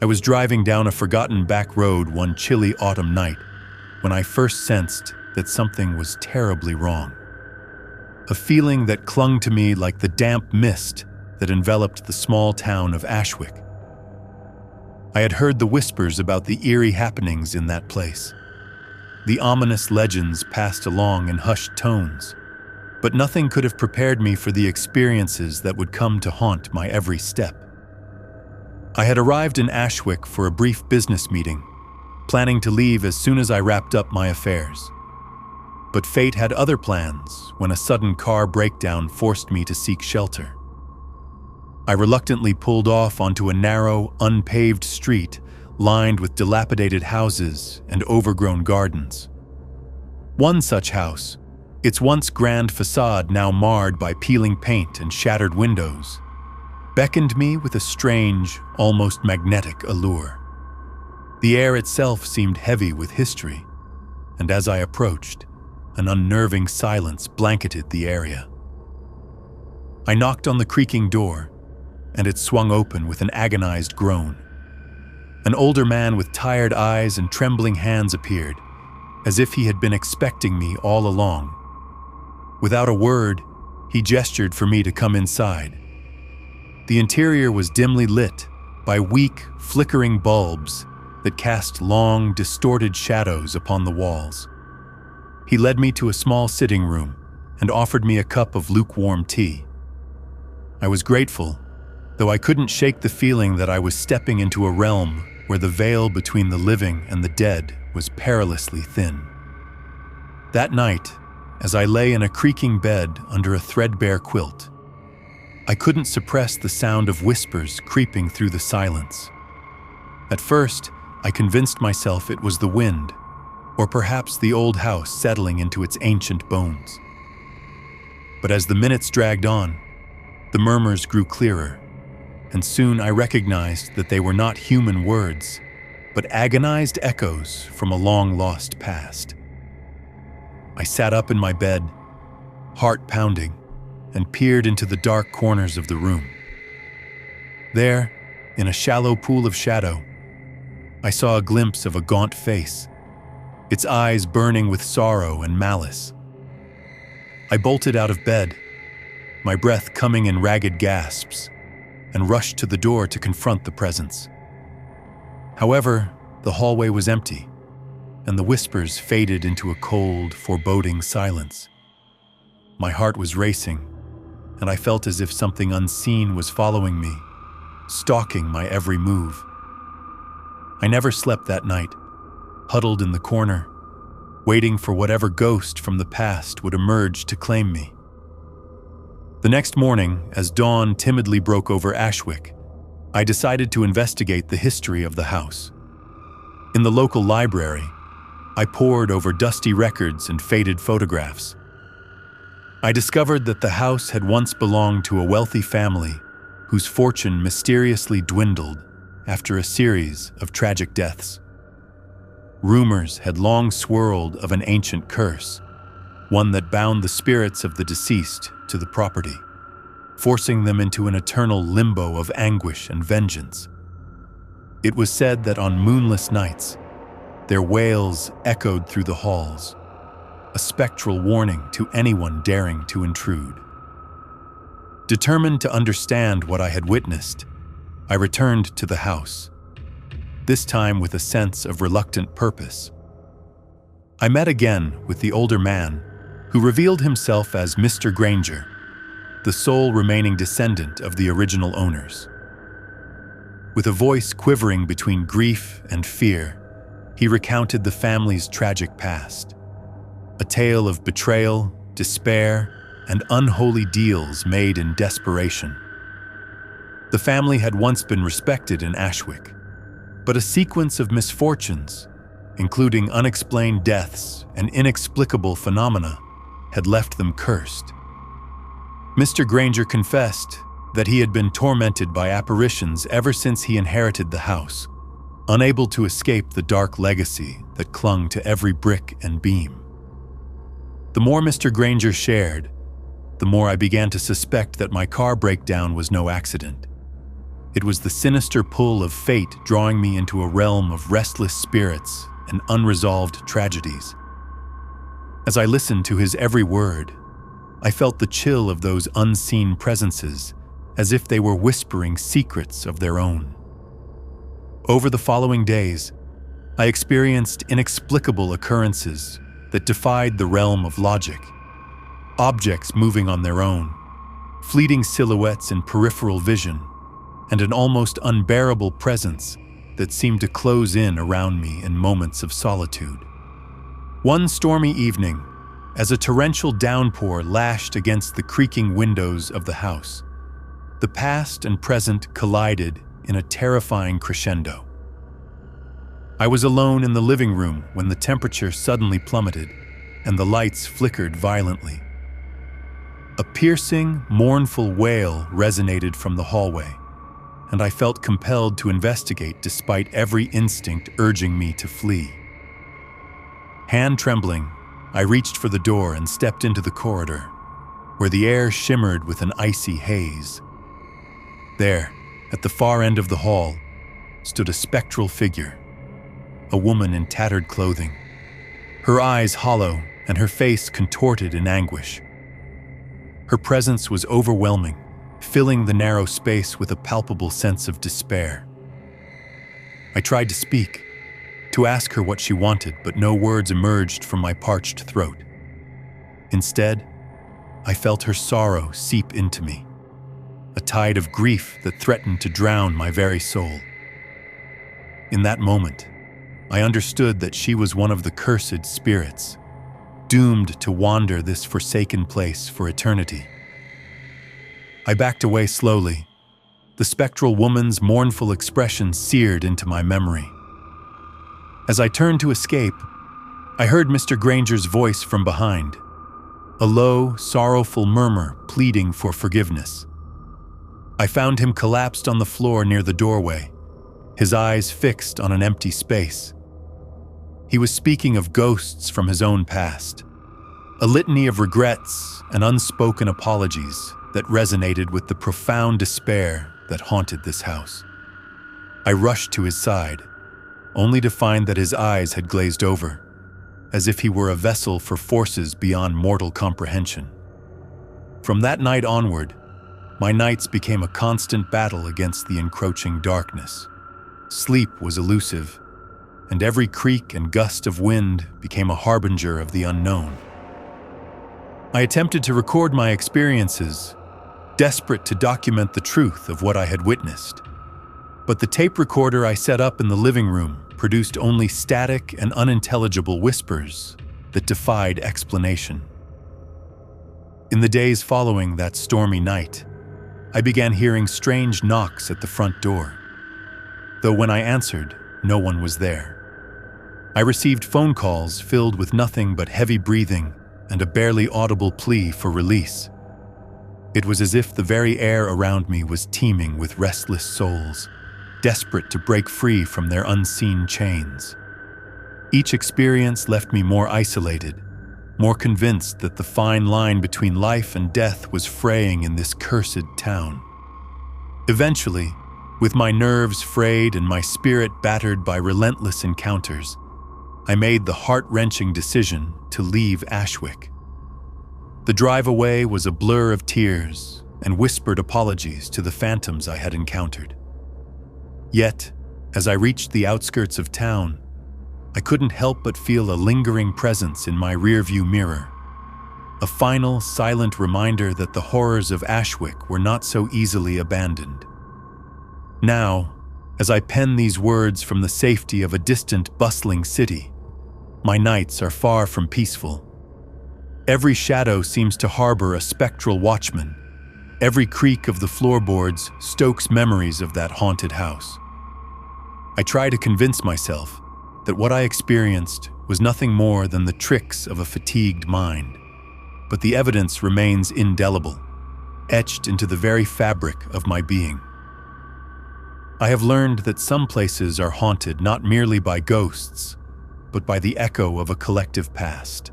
I was driving down a forgotten back road one chilly autumn night when I first sensed that something was terribly wrong. A feeling that clung to me like the damp mist that enveloped the small town of Ashwick. I had heard the whispers about the eerie happenings in that place, the ominous legends passed along in hushed tones, but nothing could have prepared me for the experiences that would come to haunt my every step. I had arrived in Ashwick for a brief business meeting, planning to leave as soon as I wrapped up my affairs. But fate had other plans when a sudden car breakdown forced me to seek shelter. I reluctantly pulled off onto a narrow, unpaved street lined with dilapidated houses and overgrown gardens. One such house, its once grand facade now marred by peeling paint and shattered windows, beckoned me with a strange, almost magnetic allure. The air itself seemed heavy with history, and as I approached, an unnerving silence blanketed the area. I knocked on the creaking door, and it swung open with an agonized groan. An older man with tired eyes and trembling hands appeared, as if he had been expecting me all along. Without a word, he gestured for me to come inside. The interior was dimly lit by weak, flickering bulbs that cast long, distorted shadows upon the walls. He led me to a small sitting room and offered me a cup of lukewarm tea. I was grateful, though I couldn't shake the feeling that I was stepping into a realm where the veil between the living and the dead was perilously thin. That night, as I lay in a creaking bed under a threadbare quilt, I couldn't suppress the sound of whispers creeping through the silence. At first, I convinced myself it was the wind, or perhaps the old house settling into its ancient bones. But as the minutes dragged on, the murmurs grew clearer, and soon I recognized that they were not human words, but agonized echoes from a long-lost past. I sat up in my bed, heart pounding, and peered into the dark corners of the room. There, in a shallow pool of shadow, I saw a glimpse of a gaunt face, its eyes burning with sorrow and malice. I bolted out of bed, my breath coming in ragged gasps, and rushed to the door to confront the presence. However, the hallway was empty, and the whispers faded into a cold, foreboding silence. My heart was racing, and I felt as if something unseen was following me, stalking my every move. I never slept that night, huddled in the corner, waiting for whatever ghost from the past would emerge to claim me. The next morning, as dawn timidly broke over Ashwick, I decided to investigate the history of the house. In the local library, I pored over dusty records and faded photographs. I discovered that the house had once belonged to a wealthy family whose fortune mysteriously dwindled after a series of tragic deaths. Rumors had long swirled of an ancient curse, one that bound the spirits of the deceased to the property, forcing them into an eternal limbo of anguish and vengeance. It was said that on moonless nights, their wails echoed through the halls, a spectral warning to anyone daring to intrude. Determined to understand what I had witnessed, I returned to the house, this time with a sense of reluctant purpose. I met again with the older man, who revealed himself as Mr. Granger, the sole remaining descendant of the original owners. With a voice quivering between grief and fear, he recounted the family's tragic past, a tale of betrayal, despair, and unholy deals made in desperation. The family had once been respected in Ashwick, but a sequence of misfortunes, including unexplained deaths and inexplicable phenomena, had left them cursed. Mr. Granger confessed that he had been tormented by apparitions ever since he inherited the house, unable to escape the dark legacy that clung to every brick and beam. The more Mr. Granger shared, the more I began to suspect that my car breakdown was no accident. It was the sinister pull of fate drawing me into a realm of restless spirits and unresolved tragedies. As I listened to his every word, I felt the chill of those unseen presences, as if they were whispering secrets of their own. Over the following days, I experienced inexplicable occurrences that defied the realm of logic. Objects moving on their own, fleeting silhouettes in peripheral vision, and an almost unbearable presence that seemed to close in around me in moments of solitude. One stormy evening, as a torrential downpour lashed against the creaking windows of the house, the past and present collided in a terrifying crescendo. I was alone in the living room when the temperature suddenly plummeted and the lights flickered violently. A piercing, mournful wail resonated from the hallway, and I felt compelled to investigate despite every instinct urging me to flee. Hand trembling, I reached for the door and stepped into the corridor, where the air shimmered with an icy haze. There, at the far end of the hall, stood a spectral figure, a woman in tattered clothing, her eyes hollow and her face contorted in anguish. Her presence was overwhelming, filling the narrow space with a palpable sense of despair. I tried to speak, to ask her what she wanted, but no words emerged from my parched throat. Instead, I felt her sorrow seep into me, a tide of grief that threatened to drown my very soul. In that moment, I understood that she was one of the cursed spirits, doomed to wander this forsaken place for eternity. I backed away slowly, the spectral woman's mournful expression seared into my memory. As I turned to escape, I heard Mr. Granger's voice from behind, a low, sorrowful murmur pleading for forgiveness. I found him collapsed on the floor near the doorway, his eyes fixed on an empty space. He was speaking of ghosts from his own past, a litany of regrets and unspoken apologies that resonated with the profound despair that haunted this house. I rushed to his side, only to find that his eyes had glazed over, as if he were a vessel for forces beyond mortal comprehension. From that night onward, my nights became a constant battle against the encroaching darkness. Sleep was elusive, and every creak and gust of wind became a harbinger of the unknown. I attempted to record my experiences, desperate to document the truth of what I had witnessed. But the tape recorder I set up in the living room produced only static and unintelligible whispers that defied explanation. In the days following that stormy night, I began hearing strange knocks at the front door, though when I answered, no one was there. I received phone calls filled with nothing but heavy breathing and a barely audible plea for release. It was as if the very air around me was teeming with restless souls, desperate to break free from their unseen chains. Each experience left me more isolated, more convinced that the fine line between life and death was fraying in this cursed town. Eventually, with my nerves frayed and my spirit battered by relentless encounters, I made the heart-wrenching decision to leave Ashwick. The drive away was a blur of tears and whispered apologies to the phantoms I had encountered. Yet, as I reached the outskirts of town, I couldn't help but feel a lingering presence in my rearview mirror, a final, silent reminder that the horrors of Ashwick were not so easily abandoned. Now, as I pen these words from the safety of a distant, bustling city, my nights are far from peaceful. Every shadow seems to harbor a spectral watchman. Every creak of the floorboards stokes memories of that haunted house. I try to convince myself that what I experienced was nothing more than the tricks of a fatigued mind, but the evidence remains indelible, etched into the very fabric of my being. I have learned that some places are haunted not merely by ghosts, but by the echo of a collective past,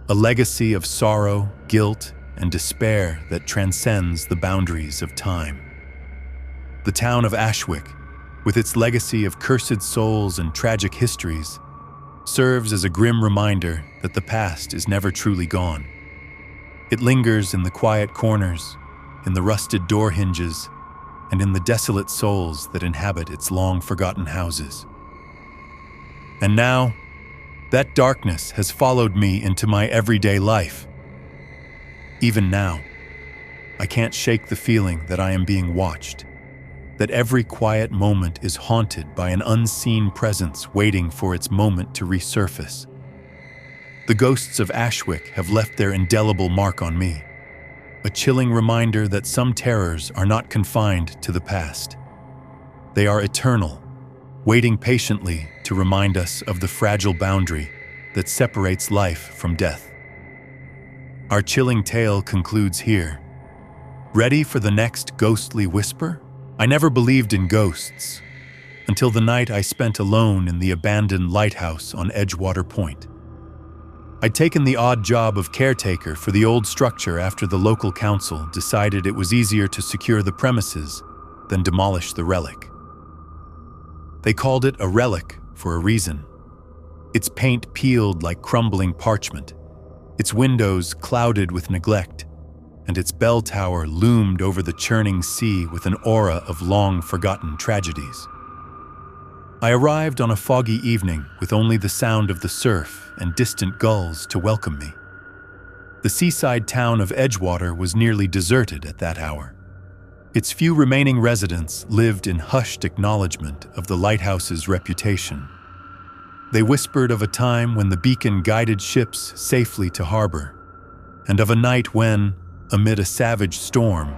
a legacy of sorrow, guilt, and despair that transcends the boundaries of time. The town of Ashwick, with its legacy of cursed souls and tragic histories, serves as a grim reminder that the past is never truly gone. It lingers in the quiet corners, in the rusted door hinges, and in the desolate souls that inhabit its long-forgotten houses. And now, that darkness has followed me into my everyday life. Even now, I can't shake the feeling that I am being watched, that every quiet moment is haunted by an unseen presence waiting for its moment to resurface. The ghosts of Ashwick have left their indelible mark on me, a chilling reminder that some terrors are not confined to the past. They are eternal, waiting patiently to remind us of the fragile boundary that separates life from death. Our chilling tale concludes here. Ready for the next ghostly whisper? I never believed in ghosts until the night I spent alone in the abandoned lighthouse on Edgewater Point. I'd taken the odd job of caretaker for the old structure after the local council decided it was easier to secure the premises than demolish the relic. They called it a relic for a reason. Its paint peeled like crumbling parchment, its windows clouded with neglect, and its bell tower loomed over the churning sea with an aura of long-forgotten tragedies. I arrived on a foggy evening with only the sound of the surf and distant gulls to welcome me. The seaside town of Edgewater was nearly deserted at that hour. Its few remaining residents lived in hushed acknowledgement of the lighthouse's reputation. They whispered of a time when the beacon guided ships safely to harbor, and of a night when, amid a savage storm,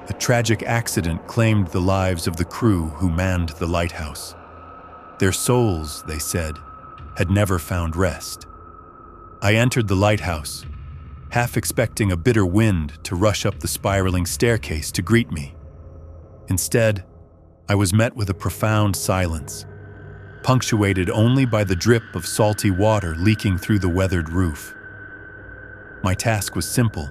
a tragic accident claimed the lives of the crew who manned the lighthouse. Their souls, they said, had never found rest. I entered the lighthouse, half expecting a bitter wind to rush up the spiraling staircase to greet me. Instead, I was met with a profound silence, punctuated only by the drip of salty water leaking through the weathered roof. My task was simple: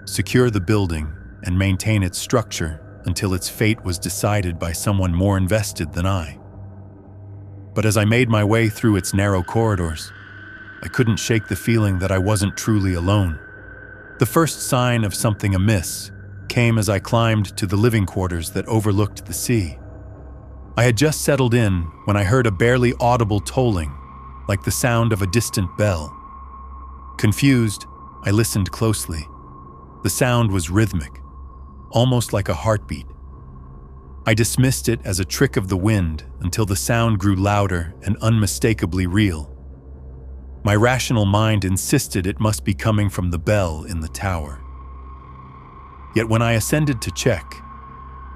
secure the building and maintain its structure until its fate was decided by someone more invested than I. But as I made my way through its narrow corridors, I couldn't shake the feeling that I wasn't truly alone. The first sign of something amiss came as I climbed to the living quarters that overlooked the sea. I had just settled in when I heard a barely audible tolling, like the sound of a distant bell. Confused, I listened closely. The sound was rhythmic, almost like a heartbeat. I dismissed it as a trick of the wind until the sound grew louder and unmistakably real. My rational mind insisted it must be coming from the bell in the tower. Yet when I ascended to check,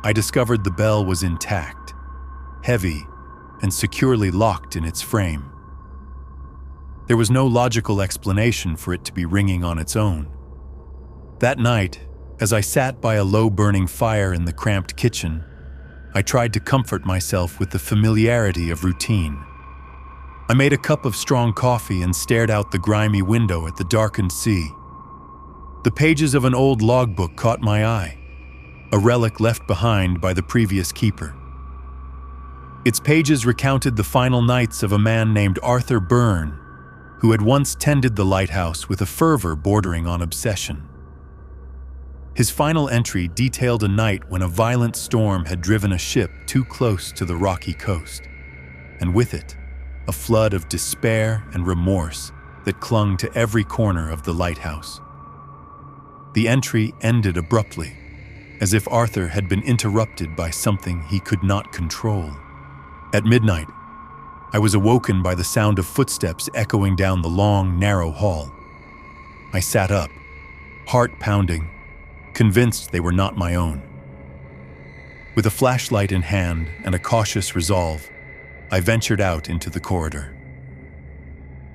I discovered the bell was intact, heavy, and securely locked in its frame. There was no logical explanation for it to be ringing on its own. That night, as I sat by a low-burning fire in the cramped kitchen, I tried to comfort myself with the familiarity of routine. I made a cup of strong coffee and stared out the grimy window at the darkened sea. The pages of an old logbook caught my eye, a relic left behind by the previous keeper. Its pages recounted the final nights of a man named Arthur Byrne, who had once tended the lighthouse with a fervor bordering on obsession. His final entry detailed a night when a violent storm had driven a ship too close to the rocky coast, and with it, a flood of despair and remorse that clung to every corner of the lighthouse. The entry ended abruptly, as if Arthur had been interrupted by something he could not control. At midnight, I was awoken by the sound of footsteps echoing down the long, narrow hall. I sat up, heart pounding, convinced they were not my own. With a flashlight in hand and a cautious resolve, I ventured out into the corridor.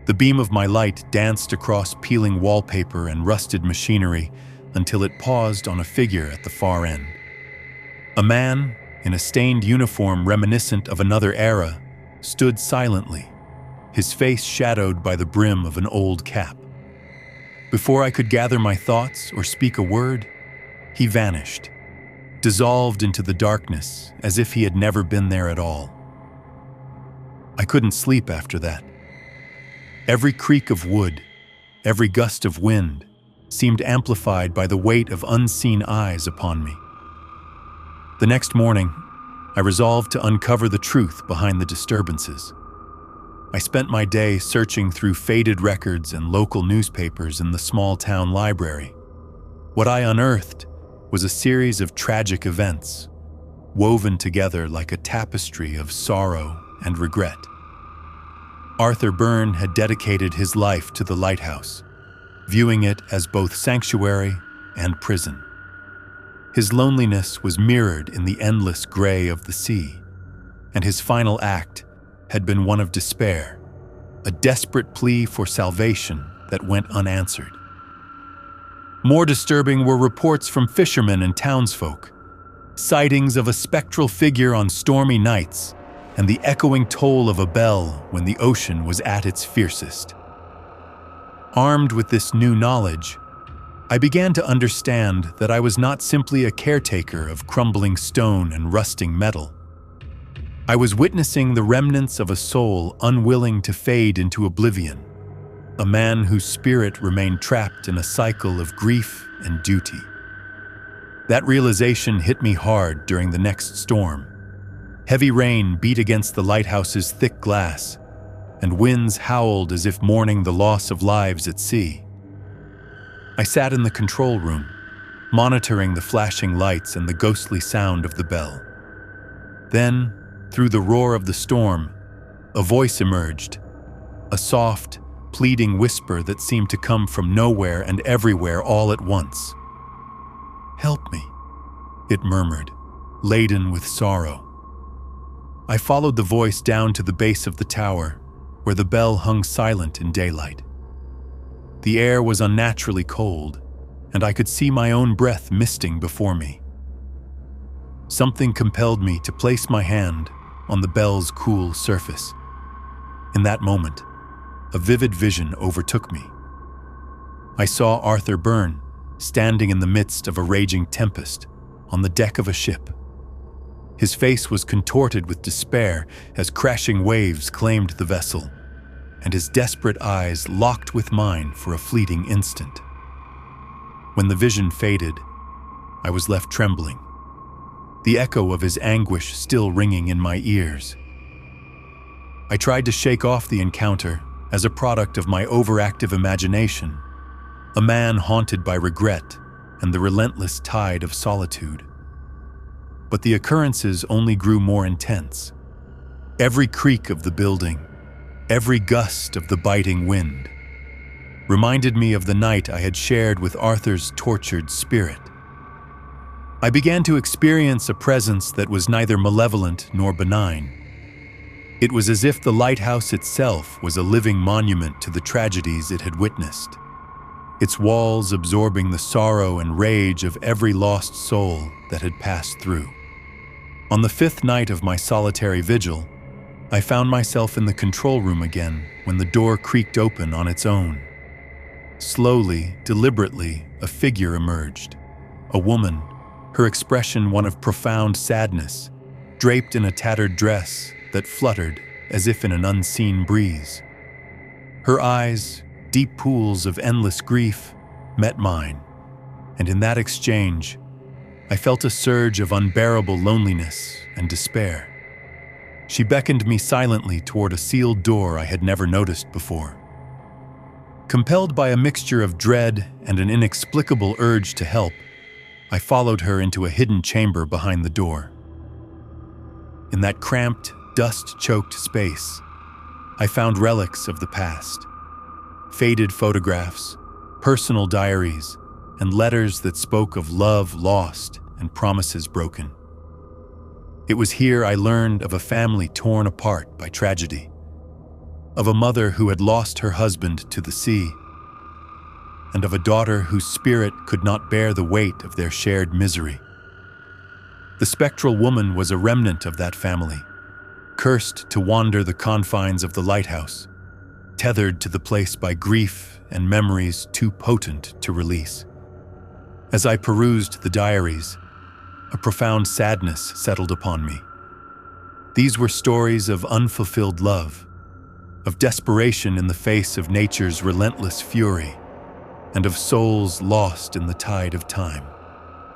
The beam of my light danced across peeling wallpaper and rusted machinery until it paused on a figure at the far end. A man, in a stained uniform reminiscent of another era, stood silently, his face shadowed by the brim of an old cap. Before I could gather my thoughts or speak a word, he vanished, dissolved into the darkness as if he had never been there at all. I couldn't sleep after that. Every creak of wood, every gust of wind, seemed amplified by the weight of unseen eyes upon me. The next morning, I resolved to uncover the truth behind the disturbances. I spent my day searching through faded records and local newspapers in the small town library. What I unearthed was a series of tragic events, woven together like a tapestry of sorrow and regret. Arthur Byrne had dedicated his life to the lighthouse, viewing it as both sanctuary and prison. His loneliness was mirrored in the endless gray of the sea, and his final act had been one of despair, a desperate plea for salvation that went unanswered. More disturbing were reports from fishermen and townsfolk, sightings of a spectral figure on stormy nights, and the echoing toll of a bell when the ocean was at its fiercest. Armed with this new knowledge, I began to understand that I was not simply a caretaker of crumbling stone and rusting metal. I was witnessing the remnants of a soul unwilling to fade into oblivion, a man whose spirit remained trapped in a cycle of grief and duty. That realization hit me hard during the next storm. Heavy rain beat against the lighthouse's thick glass, and winds howled as if mourning the loss of lives at sea. I sat in the control room, monitoring the flashing lights and the ghostly sound of the bell. Then, through the roar of the storm, a voice emerged, a soft, pleading whisper that seemed to come from nowhere and everywhere all at once. "Help me," it murmured, laden with sorrow. I followed the voice down to the base of the tower, where the bell hung silent in daylight. The air was unnaturally cold, and I could see my own breath misting before me. Something compelled me to place my hand on the bell's cool surface. In that moment, a vivid vision overtook me. I saw Arthur Byrne standing in the midst of a raging tempest on the deck of a ship. His face was contorted with despair as crashing waves claimed the vessel, and his desperate eyes locked with mine for a fleeting instant. When the vision faded, I was left trembling, the echo of his anguish still ringing in my ears. I tried to shake off the encounter as a product of my overactive imagination, a man haunted by regret and the relentless tide of solitude. But the occurrences only grew more intense. Every creak of the building, every gust of the biting wind, reminded me of the night I had shared with Arthur's tortured spirit. I began to experience a presence that was neither malevolent nor benign. It was as if the lighthouse itself was a living monument to the tragedies it had witnessed, its walls absorbing the sorrow and rage of every lost soul that had passed through. On the 5th night of my solitary vigil, I found myself in the control room again when the door creaked open on its own. Slowly, deliberately, a figure emerged. A woman, her expression one of profound sadness, draped in a tattered dress that fluttered as if in an unseen breeze. Her eyes, deep pools of endless grief, met mine, and in that exchange, I felt a surge of unbearable loneliness and despair. She beckoned me silently toward a sealed door I had never noticed before. Compelled by a mixture of dread and an inexplicable urge to help, I followed her into a hidden chamber behind the door. In that cramped, dust-choked space, I found relics of the past, faded photographs, personal diaries, and letters that spoke of love lost and promises broken. It was here I learned of a family torn apart by tragedy, of a mother who had lost her husband to the sea, and of a daughter whose spirit could not bear the weight of their shared misery. The spectral woman was a remnant of that family, cursed to wander the confines of the lighthouse, tethered to the place by grief and memories too potent to release. As I perused the diaries, a profound sadness settled upon me. These were stories of unfulfilled love, of desperation in the face of nature's relentless fury, and of souls lost in the tide of time.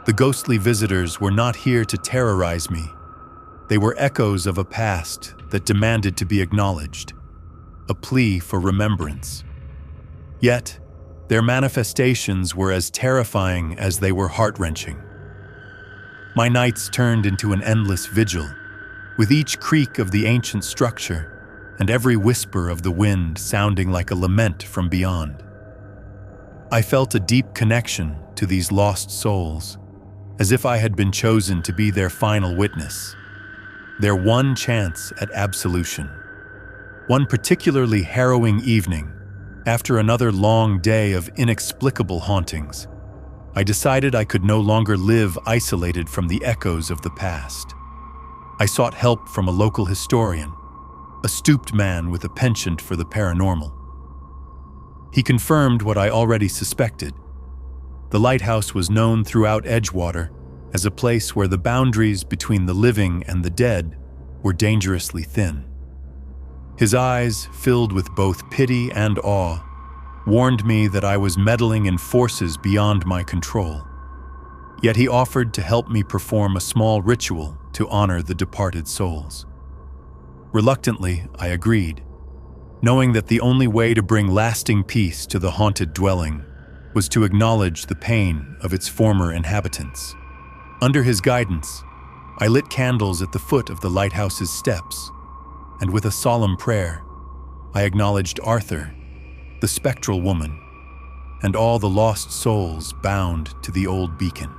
The ghostly visitors were not here to terrorize me. They were echoes of a past that demanded to be acknowledged, a plea for remembrance. Yet, their manifestations were as terrifying as they were heart-wrenching. My nights turned into an endless vigil, with each creak of the ancient structure and every whisper of the wind sounding like a lament from beyond. I felt a deep connection to these lost souls, as if I had been chosen to be their final witness, their one chance at absolution. One particularly harrowing evening, after another long day of inexplicable hauntings, I decided I could no longer live isolated from the echoes of the past. I sought help from a local historian, a stooped man with a penchant for the paranormal. He confirmed what I already suspected. The lighthouse was known throughout Edgewater as a place where the boundaries between the living and the dead were dangerously thin. His eyes, filled with both pity and awe, warned me that I was meddling in forces beyond my control. Yet he offered to help me perform a small ritual to honor the departed souls. Reluctantly, I agreed, knowing that the only way to bring lasting peace to the haunted dwelling was to acknowledge the pain of its former inhabitants. Under his guidance, I lit candles at the foot of the lighthouse's steps, and with a solemn prayer, I acknowledged Arthur, the spectral woman, and all the lost souls bound to the old beacon.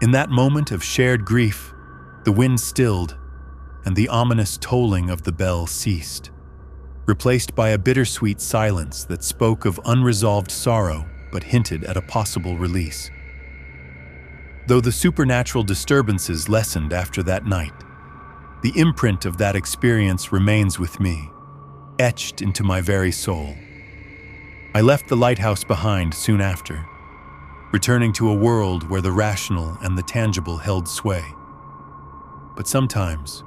In that moment of shared grief, the wind stilled, and the ominous tolling of the bell ceased, replaced by a bittersweet silence that spoke of unresolved sorrow but hinted at a possible release. Though the supernatural disturbances lessened after that night, the imprint of that experience remains with me, etched into my very soul. I left the lighthouse behind soon after, returning to a world where the rational and the tangible held sway. But sometimes,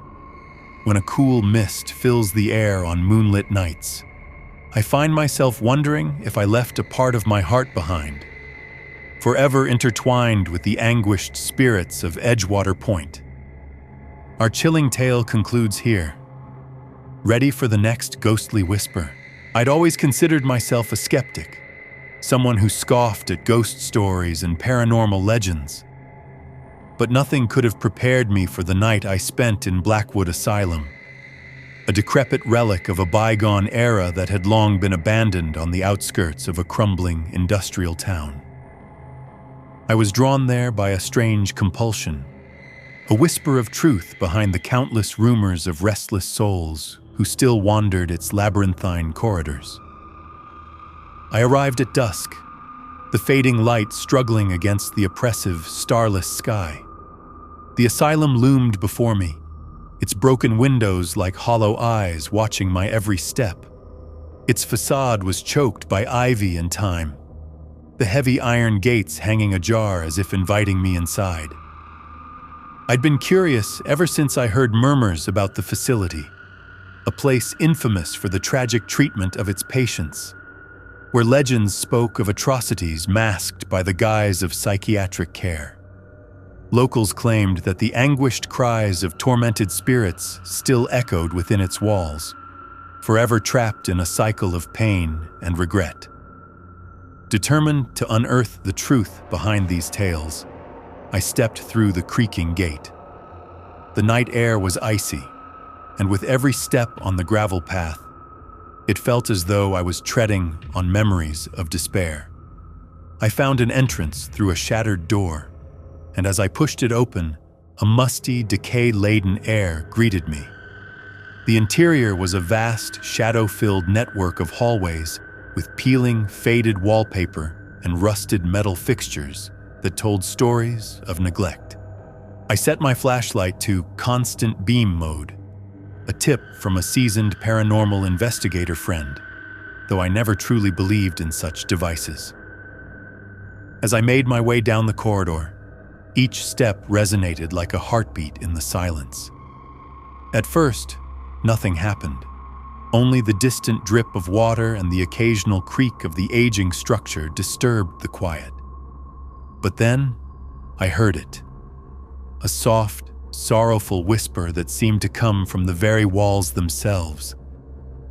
when a cool mist fills the air on moonlit nights, I find myself wondering if I left a part of my heart behind, forever intertwined with the anguished spirits of Edgewater Point. Our chilling tale concludes here. Ready for the next ghostly whisper? I'd always considered myself a skeptic, someone who scoffed at ghost stories and paranormal legends. But nothing could have prepared me for the night I spent in Blackwood Asylum, a decrepit relic of a bygone era that had long been abandoned on the outskirts of a crumbling industrial town. I was drawn there by a strange compulsion, a whisper of truth behind the countless rumors of restless souls who still wandered its labyrinthine corridors. I arrived at dusk, the fading light struggling against the oppressive, starless sky. The asylum loomed before me, its broken windows like hollow eyes watching my every step. Its facade was choked by ivy and time, the heavy iron gates hanging ajar as if inviting me inside. I'd been curious ever since I heard murmurs about the facility, a place infamous for the tragic treatment of its patients, where legends spoke of atrocities masked by the guise of psychiatric care. Locals claimed that the anguished cries of tormented spirits still echoed within its walls, forever trapped in a cycle of pain and regret. Determined to unearth the truth behind these tales, I stepped through the creaking gate. The night air was icy, and with every step on the gravel path, it felt as though I was treading on memories of despair. I found an entrance through a shattered door, and as I pushed it open, a musty, decay-laden air greeted me. The interior was a vast, shadow-filled network of hallways with peeling, faded wallpaper and rusted metal fixtures that told stories of neglect. I set my flashlight to constant beam mode, a tip from a seasoned paranormal investigator friend, though I never truly believed in such devices. As I made my way down the corridor, Each step resonated like a heartbeat in the silence. At first, nothing happened. Only the distant drip of water and the occasional creak of the aging structure disturbed the quiet. But then, I heard it. A soft, sorrowful whisper that seemed to come from the very walls themselves.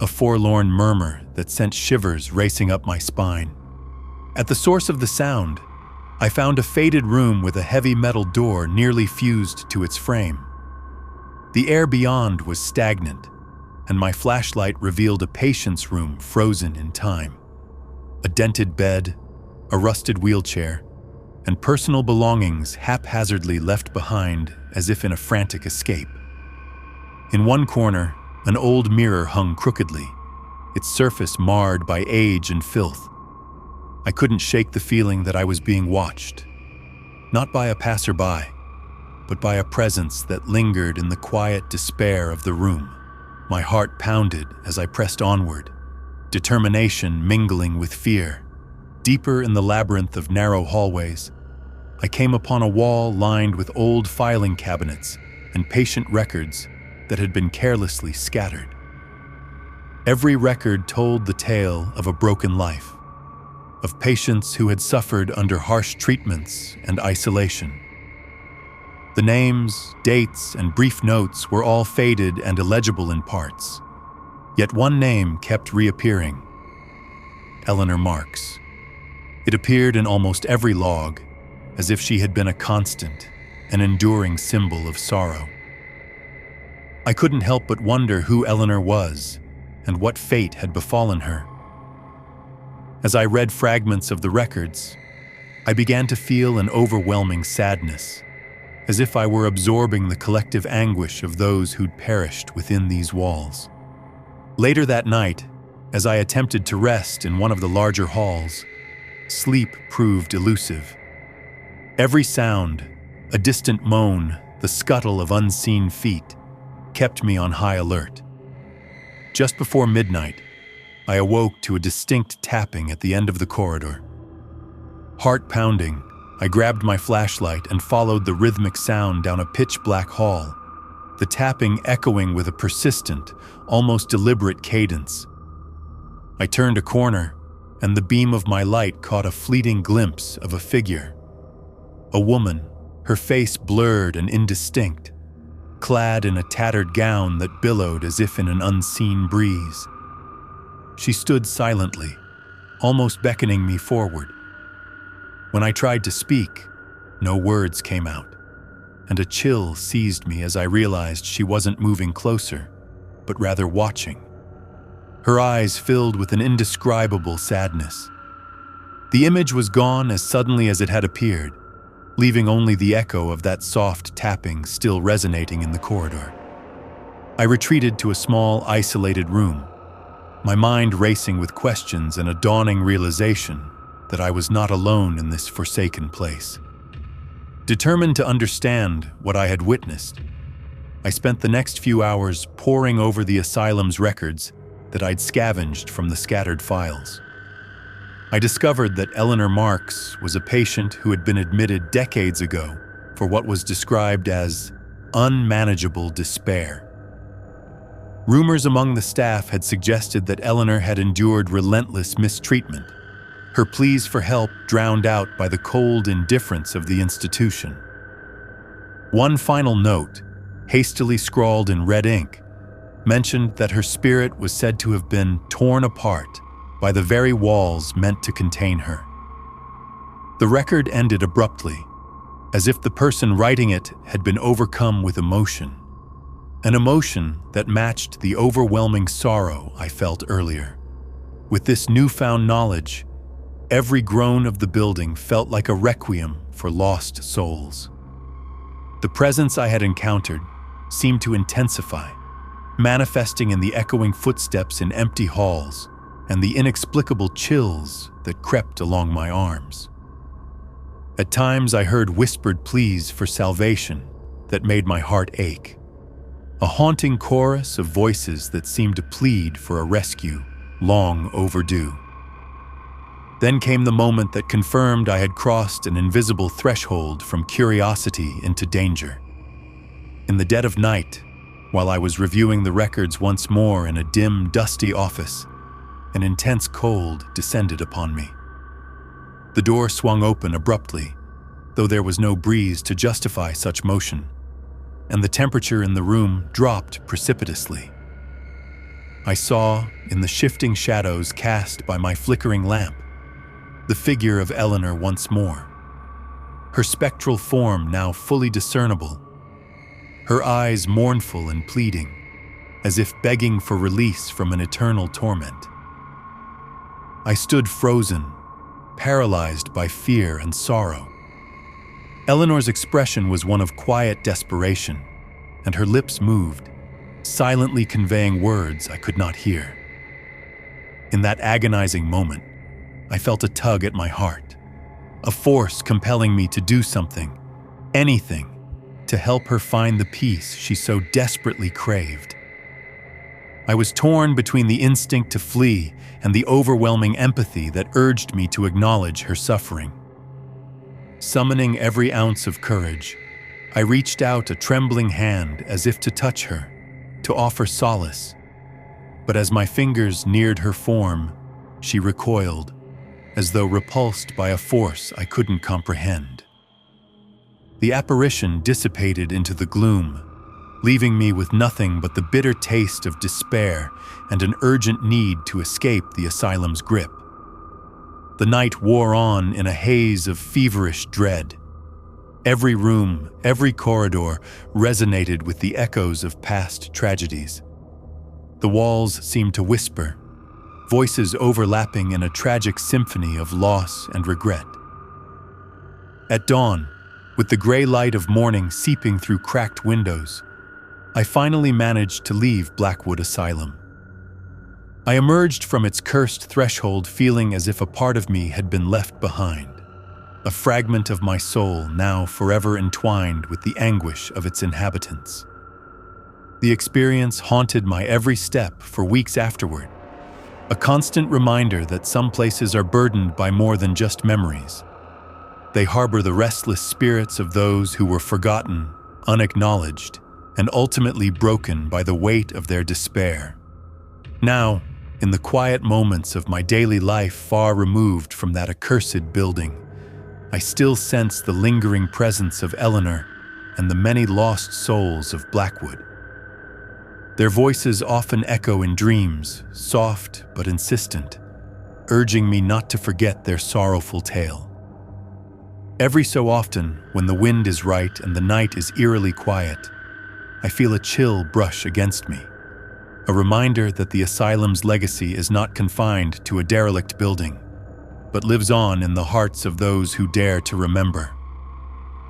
A forlorn murmur that sent shivers racing up my spine. At the source of the sound, I found a faded room with a heavy metal door nearly fused to its frame. The air beyond was stagnant, and my flashlight revealed a patient's room frozen in time. A dented bed, a rusted wheelchair, and personal belongings haphazardly left behind as if in a frantic escape. In one corner, an old mirror hung crookedly, its surface marred by age and filth. I couldn't shake the feeling that I was being watched, not by a passerby, but by a presence that lingered in the quiet despair of the room. My heart pounded as I pressed onward, determination mingling with fear. Deeper in the labyrinth of narrow hallways, I came upon a wall lined with old filing cabinets and patient records that had been carelessly scattered. Every record told the tale of a broken life, of patients who had suffered under harsh treatments and isolation. The names, dates, and brief notes were all faded and illegible in parts, yet one name kept reappearing: Eleanor Marks. It appeared in almost every log, as if she had been a constant, an enduring symbol of sorrow. I couldn't help but wonder who Eleanor was and what fate had befallen her. As I read fragments of the records, I began to feel an overwhelming sadness, as if I were absorbing the collective anguish of those who'd perished within these walls. Later that night, as I attempted to rest in one of the larger halls, sleep proved elusive. Every sound, a distant moan, the scuttle of unseen feet, kept me on high alert. Just before midnight, I awoke to a distinct tapping at the end of the corridor. Heart pounding, I grabbed my flashlight and followed the rhythmic sound down a pitch-black hall, the tapping echoing with a persistent, almost deliberate cadence. I turned a corner, and the beam of my light caught a fleeting glimpse of a figure. A woman, her face blurred and indistinct, clad in a tattered gown that billowed as if in an unseen breeze. She stood silently, almost beckoning me forward. When I tried to speak, no words came out, and a chill seized me as I realized she wasn't moving closer, but rather watching. Her eyes filled with an indescribable sadness. The image was gone as suddenly as it had appeared, leaving only the echo of that soft tapping still resonating in the corridor. I retreated to a small, isolated room, my mind racing with questions and a dawning realization that I was not alone in this forsaken place. Determined to understand what I had witnessed, I spent the next few hours poring over the asylum's records that I'd scavenged from the scattered files. I discovered that Eleanor Marks was a patient who had been admitted decades ago for what was described as unmanageable despair. Rumors among the staff had suggested that Eleanor had endured relentless mistreatment, her pleas for help drowned out by the cold indifference of the institution. One final note, hastily scrawled in red ink, mentioned that her spirit was said to have been torn apart by the very walls meant to contain her. The record ended abruptly, as if the person writing it had been overcome with emotion, an emotion that matched the overwhelming sorrow I felt earlier. With this newfound knowledge, every groan of the building felt like a requiem for lost souls. The presence I had encountered seemed to intensify, manifesting in the echoing footsteps in empty halls and the inexplicable chills that crept along my arms. At times I heard whispered pleas for salvation that made my heart ache, a haunting chorus of voices that seemed to plead for a rescue long overdue. Then came the moment that confirmed I had crossed an invisible threshold from curiosity into danger. In the dead of night, while I was reviewing the records once more in a dim, dusty office, an intense cold descended upon me. The door swung open abruptly, though there was no breeze to justify such motion, and the temperature in the room dropped precipitously. I saw, in the shifting shadows cast by my flickering lamp, the figure of Eleanor once more. Her spectral form now fully discernible, her eyes mournful and pleading, as if begging for release from an eternal torment. I stood frozen, paralyzed by fear and sorrow. Eleanor's expression was one of quiet desperation, and her lips moved, silently conveying words I could not hear. In that agonizing moment, I felt a tug at my heart, a force compelling me to do something, anything, to help her find the peace she so desperately craved. I was torn between the instinct to flee and the overwhelming empathy that urged me to acknowledge her suffering. Summoning every ounce of courage, I reached out a trembling hand as if to touch her, to offer solace. But as my fingers neared her form, she recoiled, as though repulsed by a force I couldn't comprehend. The apparition dissipated into the gloom, leaving me with nothing but the bitter taste of despair and an urgent need to escape the asylum's grip. The night wore on in a haze of feverish dread. Every room, every corridor resonated with the echoes of past tragedies. The walls seemed to whisper, voices overlapping in a tragic symphony of loss and regret. At dawn, with the gray light of morning seeping through cracked windows, I finally managed to leave Blackwood Asylum. I emerged from its cursed threshold feeling as if a part of me had been left behind, a fragment of my soul now forever entwined with the anguish of its inhabitants. The experience haunted my every step for weeks afterward, a constant reminder that some places are burdened by more than just memories. They harbor the restless spirits of those who were forgotten, unacknowledged, and ultimately broken by the weight of their despair. Now, in the quiet moments of my daily life far removed from that accursed building, I still sense the lingering presence of Eleanor and the many lost souls of Blackwood. Their voices often echo in dreams, soft but insistent, urging me not to forget their sorrowful tale. Every so often, when the wind is right and the night is eerily quiet, I feel a chill brush against me, a reminder that the asylum's legacy is not confined to a derelict building, but lives on in the hearts of those who dare to remember.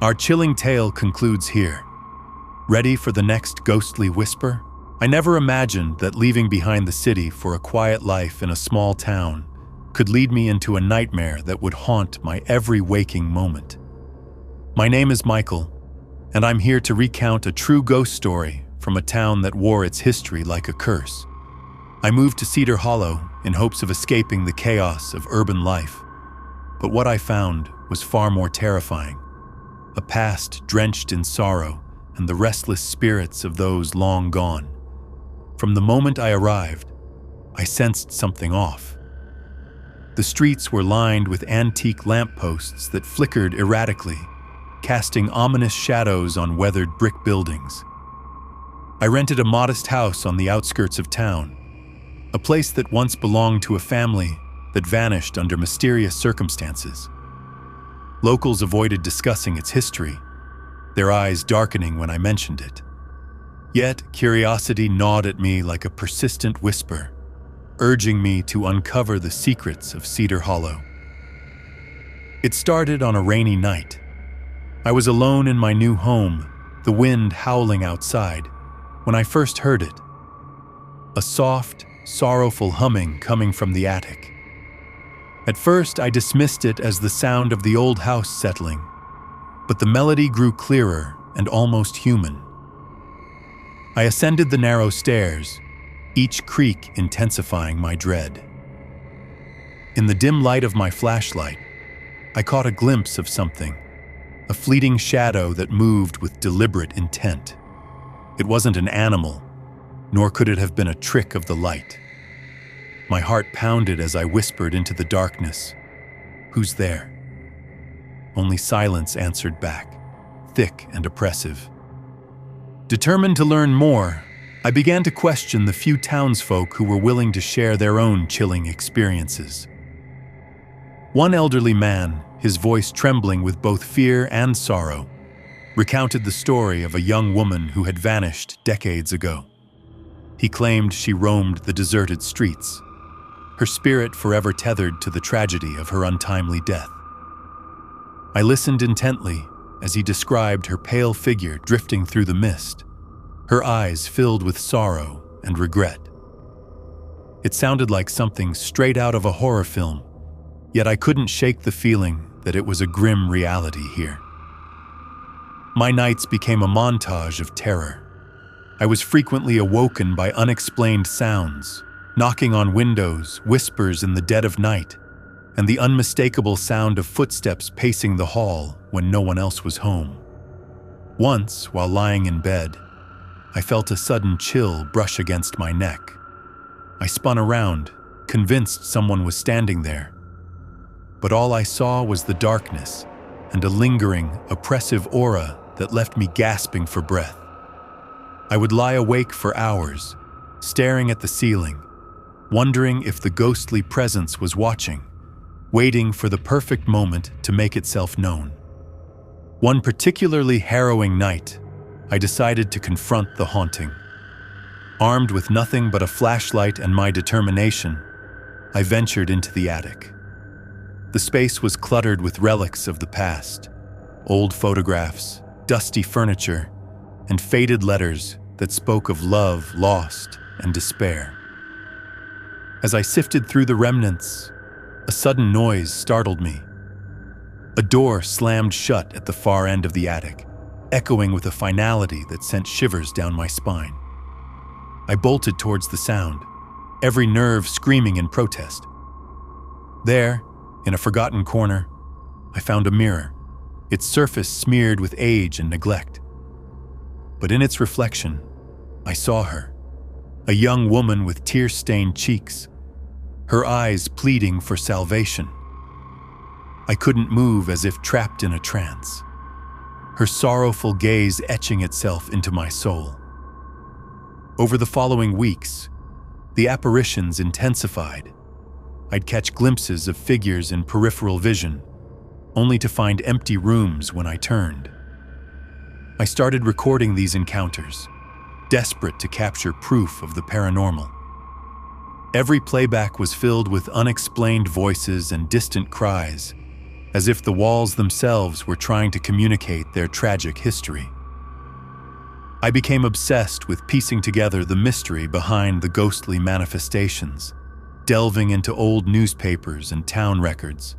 Our chilling tale concludes here. Ready for the next ghostly whisper? I never imagined that leaving behind the city for a quiet life in a small town could lead me into a nightmare that would haunt my every waking moment. My name is Michael, and I'm here to recount a true ghost story from a town that wore its history like a curse. I moved to Cedar Hollow in hopes of escaping the chaos of urban life, but what I found was far more terrifying. A past drenched in sorrow and the restless spirits of those long gone. From the moment I arrived, I sensed something off. The streets were lined with antique lampposts that flickered erratically, casting ominous shadows on weathered brick buildings. I rented a modest house on the outskirts of town, a place that once belonged to a family that vanished under mysterious circumstances. Locals avoided discussing its history, their eyes darkening when I mentioned it. Yet curiosity gnawed at me like a persistent whisper, urging me to uncover the secrets of Cedar Hollow. It started on a rainy night. I was alone in my new home, the wind howling outside, when I first heard it. A soft, sorrowful humming coming from the attic. At first, I dismissed it as the sound of the old house settling, but the melody grew clearer and almost human. I ascended the narrow stairs, each creak intensifying my dread. In the dim light of my flashlight, I caught a glimpse of something, a fleeting shadow that moved with deliberate intent. It wasn't an animal, nor could it have been a trick of the light. My heart pounded as I whispered into the darkness, "Who's there?" Only silence answered back, thick and oppressive. Determined to learn more, I began to question the few townsfolk who were willing to share their own chilling experiences. One elderly man, his voice trembling with both fear and sorrow, recounted the story of a young woman who had vanished decades ago. He claimed she roamed the deserted streets, her spirit forever tethered to the tragedy of her untimely death. I listened intently as he described her pale figure drifting through the mist, her eyes filled with sorrow and regret. It sounded like something straight out of a horror film, yet I couldn't shake the feeling that it was a grim reality here. My nights became a montage of terror. I was frequently awoken by unexplained sounds, knocking on windows, whispers in the dead of night, and the unmistakable sound of footsteps pacing the hall when no one else was home. Once, while lying in bed, I felt a sudden chill brush against my neck. I spun around, convinced someone was standing there. But all I saw was the darkness and a lingering, oppressive aura that left me gasping for breath. I would lie awake for hours, staring at the ceiling, wondering if the ghostly presence was watching, waiting for the perfect moment to make itself known. One particularly harrowing night, I decided to confront the haunting. Armed with nothing but a flashlight and my determination, I ventured into the attic. The space was cluttered with relics of the past, old photographs, dusty furniture, and faded letters that spoke of love lost and despair. As I sifted through the remnants, a sudden noise startled me. A door slammed shut at the far end of the attic, echoing with a finality that sent shivers down my spine. I bolted towards the sound, every nerve screaming in protest. There, in a forgotten corner, I found a mirror, its surface smeared with age and neglect. But in its reflection, I saw her, a young woman with tear-stained cheeks, her eyes pleading for salvation. I couldn't move, as if trapped in a trance, her sorrowful gaze etching itself into my soul. Over the following weeks, the apparitions intensified. I'd catch glimpses of figures in peripheral vision, only to find empty rooms when I turned. I started recording these encounters, desperate to capture proof of the paranormal. Every playback was filled with unexplained voices and distant cries, as if the walls themselves were trying to communicate their tragic history. I became obsessed with piecing together the mystery behind the ghostly manifestations, delving into old newspapers and town records.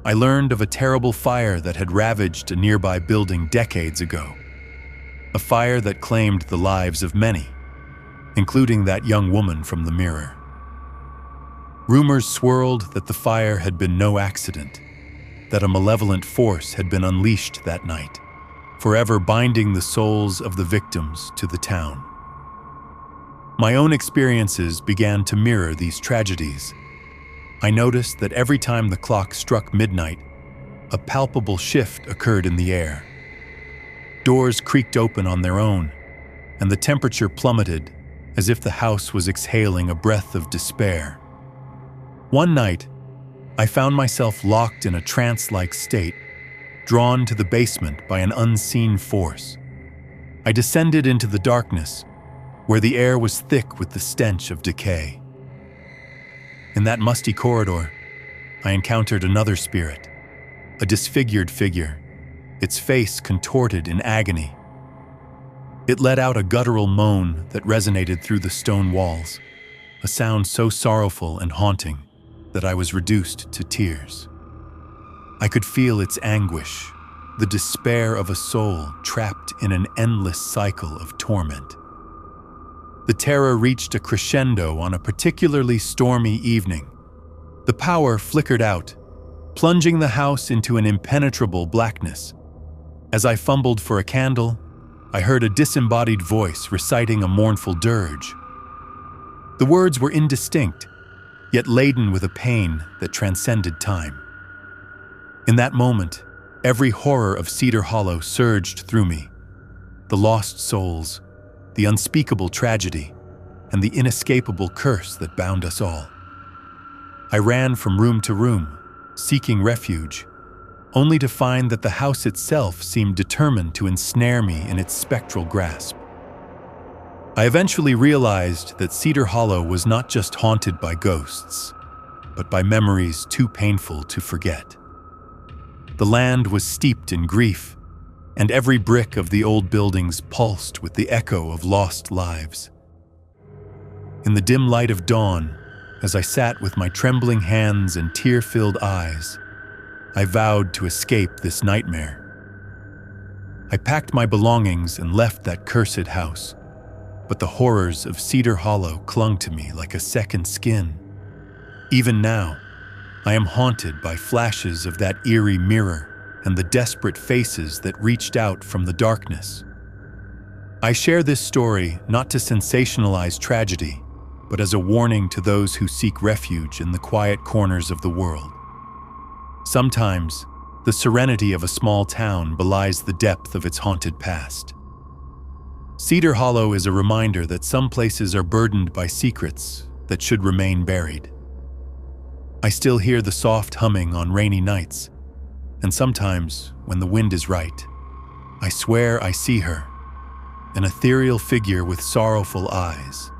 I learned of a terrible fire that had ravaged a nearby building decades ago, a fire that claimed the lives of many, including that young woman from the mirror. Rumors swirled that the fire had been no accident, that a malevolent force had been unleashed that night, forever binding the souls of the victims to the town. My own experiences began to mirror these tragedies. I noticed that every time the clock struck midnight, a palpable shift occurred in the air. Doors creaked open on their own, and the temperature plummeted as if the house was exhaling a breath of despair. One night, I found myself locked in a trance-like state, drawn to the basement by an unseen force. I descended into the darkness, where the air was thick with the stench of decay. In that musty corridor, I encountered another spirit, a disfigured figure, its face contorted in agony. It let out a guttural moan that resonated through the stone walls, a sound so sorrowful and haunting that I was reduced to tears. I could feel its anguish, the despair of a soul trapped in an endless cycle of torment. The terror reached a crescendo on a particularly stormy evening. The power flickered out, plunging the house into an impenetrable blackness. As I fumbled for a candle, I heard a disembodied voice reciting a mournful dirge. The words were indistinct, yet laden with a pain that transcended time. In that moment, every horror of Cedar Hollow surged through me. The lost souls, the unspeakable tragedy, and the inescapable curse that bound us all. I ran from room to room, seeking refuge, only to find that the house itself seemed determined to ensnare me in its spectral grasp. I eventually realized that Cedar Hollow was not just haunted by ghosts, but by memories too painful to forget. The land was steeped in grief, and every brick of the old buildings pulsed with the echo of lost lives. In the dim light of dawn, as I sat with my trembling hands and tear-filled eyes, I vowed to escape this nightmare. I packed my belongings and left that cursed house, but the horrors of Cedar Hollow clung to me like a second skin. Even now, I am haunted by flashes of that eerie mirror and the desperate faces that reached out from the darkness. I share this story not to sensationalize tragedy, but as a warning to those who seek refuge in the quiet corners of the world. Sometimes, the serenity of a small town belies the depth of its haunted past. Cedar Hollow is a reminder that some places are burdened by secrets that should remain buried. I still hear the soft humming on rainy nights, and sometimes, when the wind is right, I swear I see her, an ethereal figure with sorrowful eyes,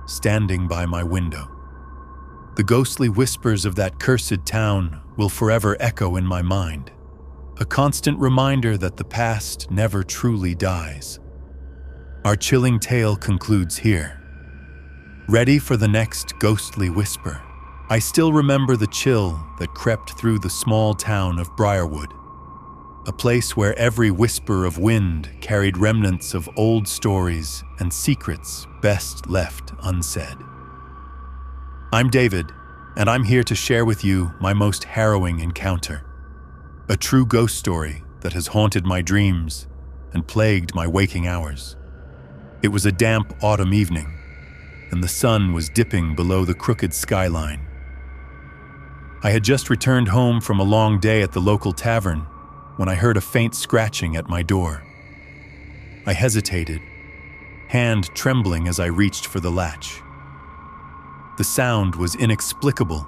standing by my window. The ghostly whispers of that cursed town will forever echo in my mind, a constant reminder that the past never truly dies. Our chilling tale concludes here. Ready for the next ghostly whisper? I still remember the chill that crept through the small town of Briarwood, a place where every whisper of wind carried remnants of old stories and secrets best left unsaid. I'm David, and I'm here to share with you my most harrowing encounter, a true ghost story that has haunted my dreams and plagued my waking hours. It was a damp autumn evening, and the sun was dipping below the crooked skyline. I had just returned home from a long day at the local tavern when I heard a faint scratching at my door. I hesitated, hand trembling as I reached for the latch. The sound was inexplicable,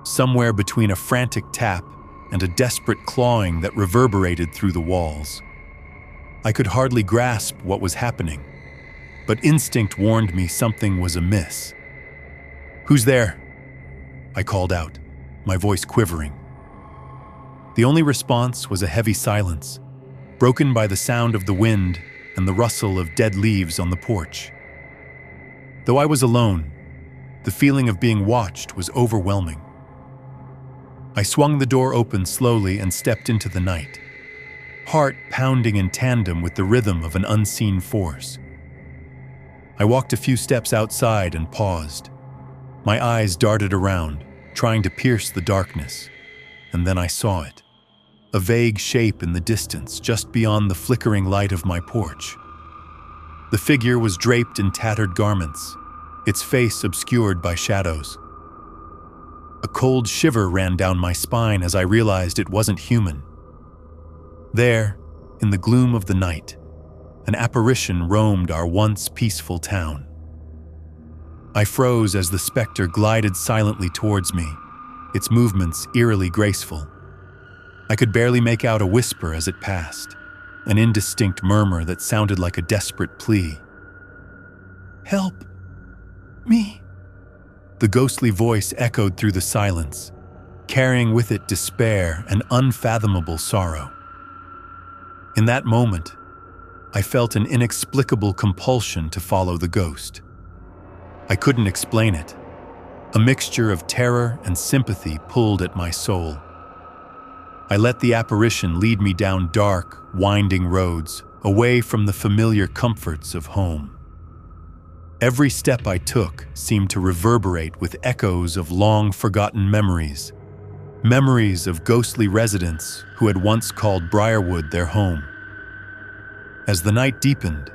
somewhere between a frantic tap and a desperate clawing that reverberated through the walls. I could hardly grasp what was happening, but instinct warned me something was amiss. "Who's there?" I called out, my voice quivering. The only response was a heavy silence, broken by the sound of the wind and the rustle of dead leaves on the porch. Though I was alone, the feeling of being watched was overwhelming. I swung the door open slowly and stepped into the night, heart pounding in tandem with the rhythm of an unseen force. I walked a few steps outside and paused. My eyes darted around, trying to pierce the darkness, and then I saw it. A vague shape in the distance just beyond the flickering light of my porch. The figure was draped in tattered garments, its face obscured by shadows. A cold shiver ran down my spine as I realized it wasn't human. There, in the gloom of the night, an apparition roamed our once peaceful town. I froze as the specter glided silently towards me, its movements eerily graceful. I could barely make out a whisper as it passed, an indistinct murmur that sounded like a desperate plea. "Help me!" The ghostly voice echoed through the silence, carrying with it despair and unfathomable sorrow. In that moment, I felt an inexplicable compulsion to follow the ghost. I couldn't explain it. A mixture of terror and sympathy pulled at my soul. I let the apparition lead me down dark, winding roads, away from the familiar comforts of home. Every step I took seemed to reverberate with echoes of long-forgotten memories. Memories of ghostly residents who had once called Briarwood their home. As the night deepened,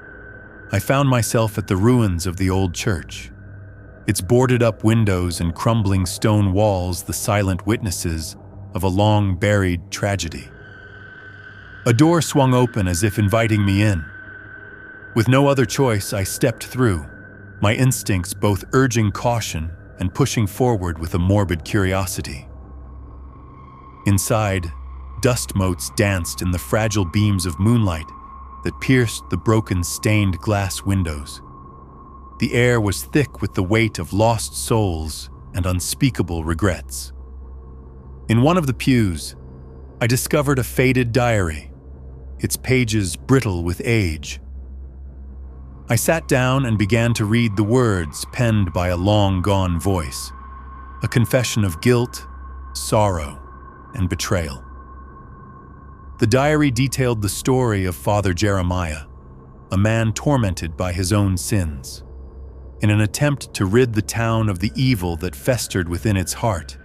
I found myself at the ruins of the old church. Its boarded-up windows and crumbling stone walls the silent witnesses of a long-buried tragedy. A door swung open as if inviting me in. With no other choice, I stepped through, my instincts both urging caution and pushing forward with a morbid curiosity. Inside, dust motes danced in the fragile beams of moonlight that pierced the broken stained glass windows. The air was thick with the weight of lost souls and unspeakable regrets. In one of the pews, I discovered a faded diary, its pages brittle with age. I sat down and began to read the words penned by a long-gone voice, a confession of guilt, sorrow, and betrayal. The diary detailed the story of Father Jeremiah, a man tormented by his own sins. In an attempt to rid the town of the evil that festered within its heart,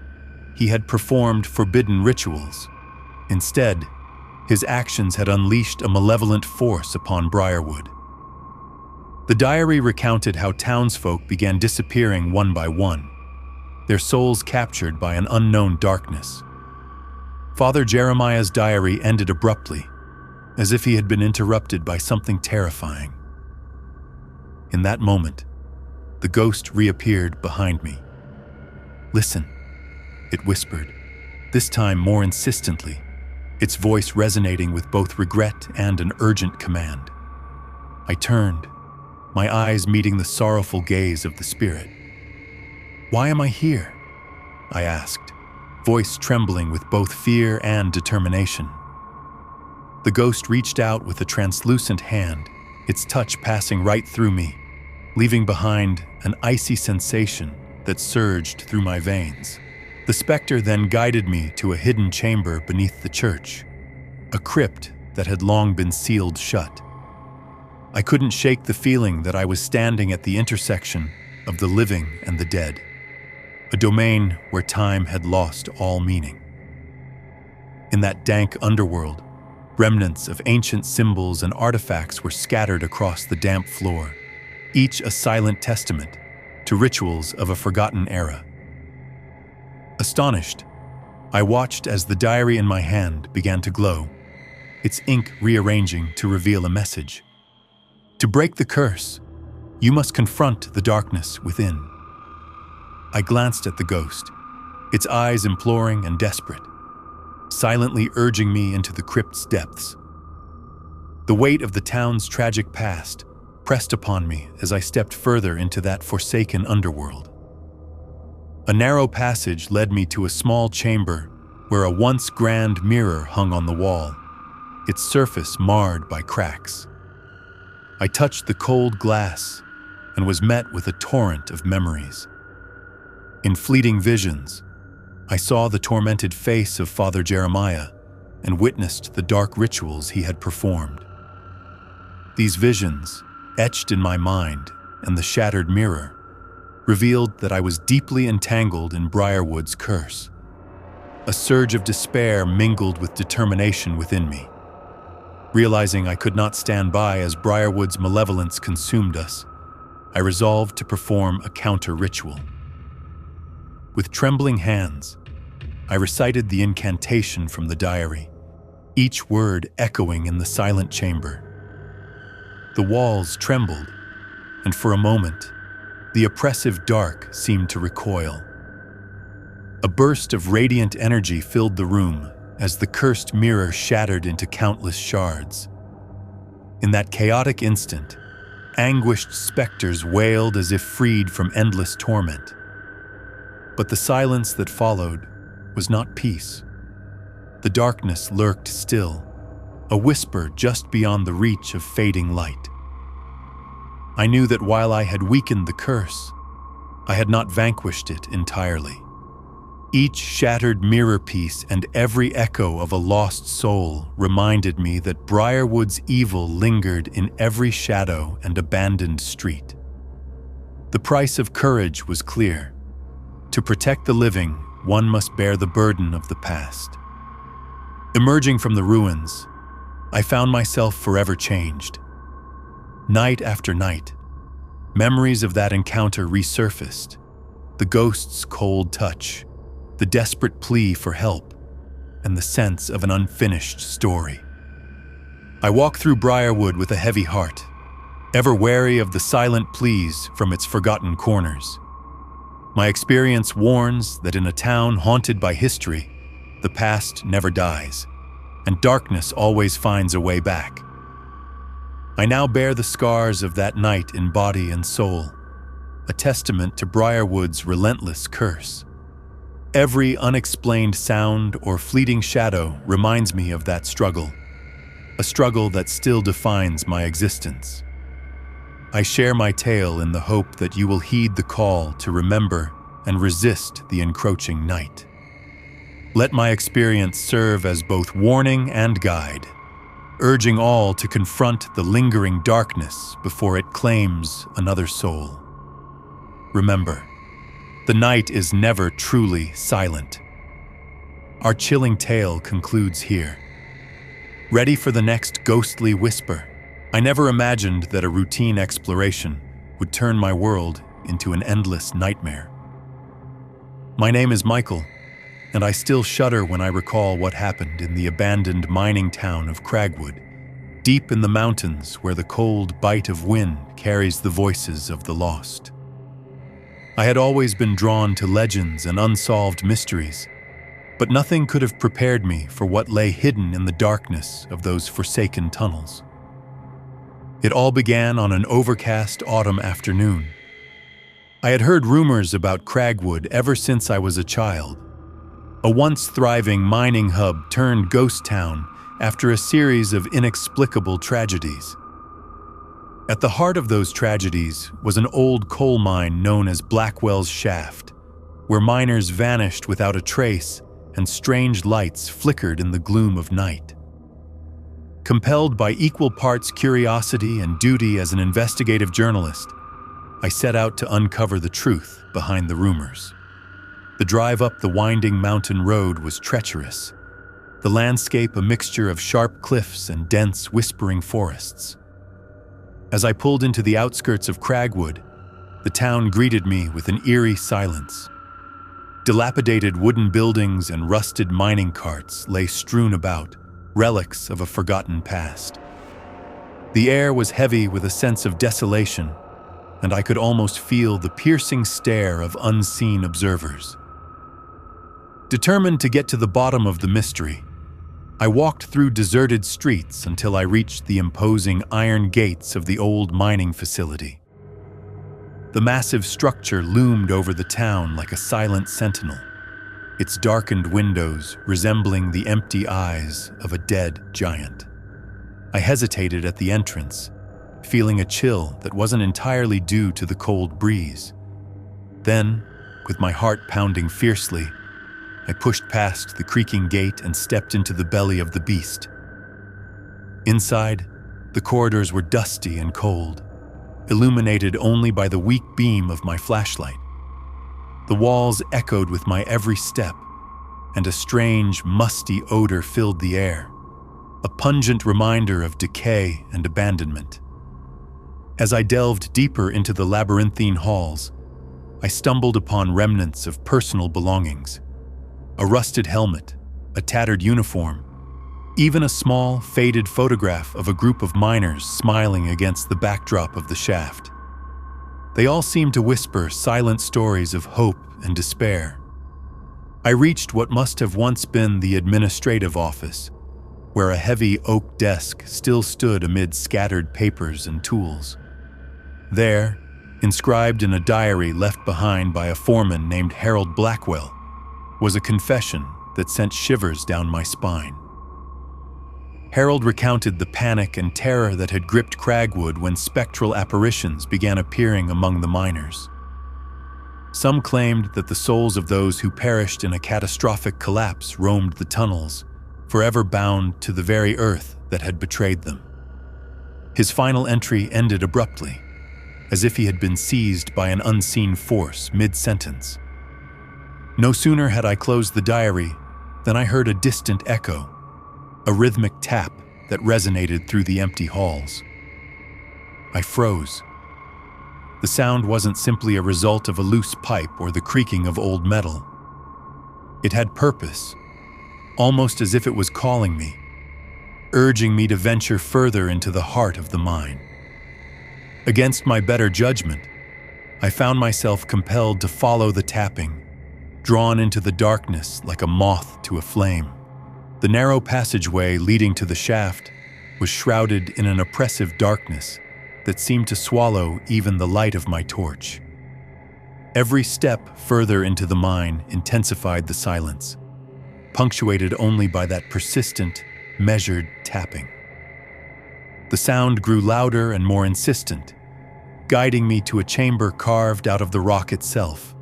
he had performed forbidden rituals. Instead, his actions had unleashed a malevolent force upon Briarwood. The diary recounted how townsfolk began disappearing one by one, their souls captured by an unknown darkness. Father Jeremiah's diary ended abruptly, as if he had been interrupted by something terrifying. In that moment, the ghost reappeared behind me. "Listen," it whispered, this time more insistently, its voice resonating with both regret and an urgent command. I turned, my eyes meeting the sorrowful gaze of the spirit. "Why am I here?" I asked, voice trembling with both fear and determination. The ghost reached out with a translucent hand, its touch passing right through me, leaving behind an icy sensation that surged through my veins. The specter then guided me to a hidden chamber beneath the church, a crypt that had long been sealed shut. I couldn't shake the feeling that I was standing at the intersection of the living and the dead, a domain where time had lost all meaning. In that dank underworld, remnants of ancient symbols and artifacts were scattered across the damp floor, each a silent testament to rituals of a forgotten era. Astonished, I watched as the diary in my hand began to glow, its ink rearranging to reveal a message. To break the curse, you must confront the darkness within. I glanced at the ghost, its eyes imploring and desperate, silently urging me into the crypt's depths. The weight of the town's tragic past pressed upon me as I stepped further into that forsaken underworld. A narrow passage led me to a small chamber where a once grand mirror hung on the wall, its surface marred by cracks. I touched the cold glass and was met with a torrent of memories. In fleeting visions, I saw the tormented face of Father Jeremiah and witnessed the dark rituals he had performed. These visions, etched in my mind and the shattered mirror, revealed that I was deeply entangled in Briarwood's curse. A surge of despair mingled with determination within me. Realizing I could not stand by as Briarwood's malevolence consumed us, I resolved to perform a counter-ritual. With trembling hands, I recited the incantation from the diary, each word echoing in the silent chamber. The walls trembled, and for a moment, the oppressive dark seemed to recoil. A burst of radiant energy filled the room as the cursed mirror shattered into countless shards. In that chaotic instant, anguished specters wailed as if freed from endless torment. But the silence that followed was not peace. The darkness lurked still, a whisper just beyond the reach of fading light. I knew that while I had weakened the curse, I had not vanquished it entirely. Each shattered mirror piece and every echo of a lost soul reminded me that Briarwood's evil lingered in every shadow and abandoned street. The price of courage was clear. To protect the living, one must bear the burden of the past. Emerging from the ruins, I found myself forever changed. Night after night, memories of that encounter resurfaced. The ghost's cold touch, the desperate plea for help, and the sense of an unfinished story. I walk through Briarwood with a heavy heart, ever wary of the silent pleas from its forgotten corners. My experience warns that in a town haunted by history, the past never dies, and darkness always finds a way back. I now bear the scars of that night in body and soul, a testament to Briarwood's relentless curse. Every unexplained sound or fleeting shadow reminds me of that struggle, a struggle that still defines my existence. I share my tale in the hope that you will heed the call to remember and resist the encroaching night. Let my experience serve as both warning and guide, urging all to confront the lingering darkness before it claims another soul. Remember, the night is never truly silent. Our chilling tale concludes here. Ready for the next ghostly whisper? I never imagined that a routine exploration would turn my world into an endless nightmare. My name is Michael, and I still shudder when I recall what happened in the abandoned mining town of Cragwood, deep in the mountains where the cold bite of wind carries the voices of the lost. I had always been drawn to legends and unsolved mysteries, but nothing could have prepared me for what lay hidden in the darkness of those forsaken tunnels. It all began on an overcast autumn afternoon. I had heard rumors about Cragwood ever since I was a child. A once thriving mining hub turned ghost town after a series of inexplicable tragedies. At the heart of those tragedies was an old coal mine known as Blackwell's Shaft, where miners vanished without a trace and strange lights flickered in the gloom of night. Compelled by equal parts curiosity and duty as an investigative journalist, I set out to uncover the truth behind the rumors. The drive up the winding mountain road was treacherous, the landscape a mixture of sharp cliffs and dense, whispering forests. As I pulled into the outskirts of Cragwood, the town greeted me with an eerie silence. Dilapidated wooden buildings and rusted mining carts lay strewn about, relics of a forgotten past. The air was heavy with a sense of desolation, and I could almost feel the piercing stare of unseen observers. Determined to get to the bottom of the mystery, I walked through deserted streets until I reached the imposing iron gates of the old mining facility. The massive structure loomed over the town like a silent sentinel, its darkened windows resembling the empty eyes of a dead giant. I hesitated at the entrance, feeling a chill that wasn't entirely due to the cold breeze. Then, with my heart pounding fiercely, I pushed past the creaking gate and stepped into the belly of the beast. Inside, the corridors were dusty and cold, illuminated only by the weak beam of my flashlight. The walls echoed with my every step, and a strange, musty odor filled the air, a pungent reminder of decay and abandonment. As I delved deeper into the labyrinthine halls, I stumbled upon remnants of personal belongings: a rusted helmet, a tattered uniform, even a small, faded photograph of a group of miners smiling against the backdrop of the shaft. They all seemed to whisper silent stories of hope and despair. I reached what must have once been the administrative office, where a heavy oak desk still stood amid scattered papers and tools. There, inscribed in a diary left behind by a foreman named Harold Blackwell, was a confession that sent shivers down my spine. Harold recounted the panic and terror that had gripped Cragwood when spectral apparitions began appearing among the miners. Some claimed that the souls of those who perished in a catastrophic collapse roamed the tunnels, forever bound to the very earth that had betrayed them. His final entry ended abruptly, as if he had been seized by an unseen force mid-sentence. No sooner had I closed the diary than I heard a distant echo, a rhythmic tap that resonated through the empty halls. I froze. The sound wasn't simply a result of a loose pipe or the creaking of old metal. It had purpose, almost as if it was calling me, urging me to venture further into the heart of the mine. Against my better judgment, I found myself compelled to follow the tapping, drawn into the darkness like a moth to a flame. The narrow passageway leading to the shaft was shrouded in an oppressive darkness that seemed to swallow even the light of my torch. Every step further into the mine intensified the silence, punctuated only by that persistent, measured tapping. The sound grew louder and more insistent, guiding me to a chamber carved out of the rock itself.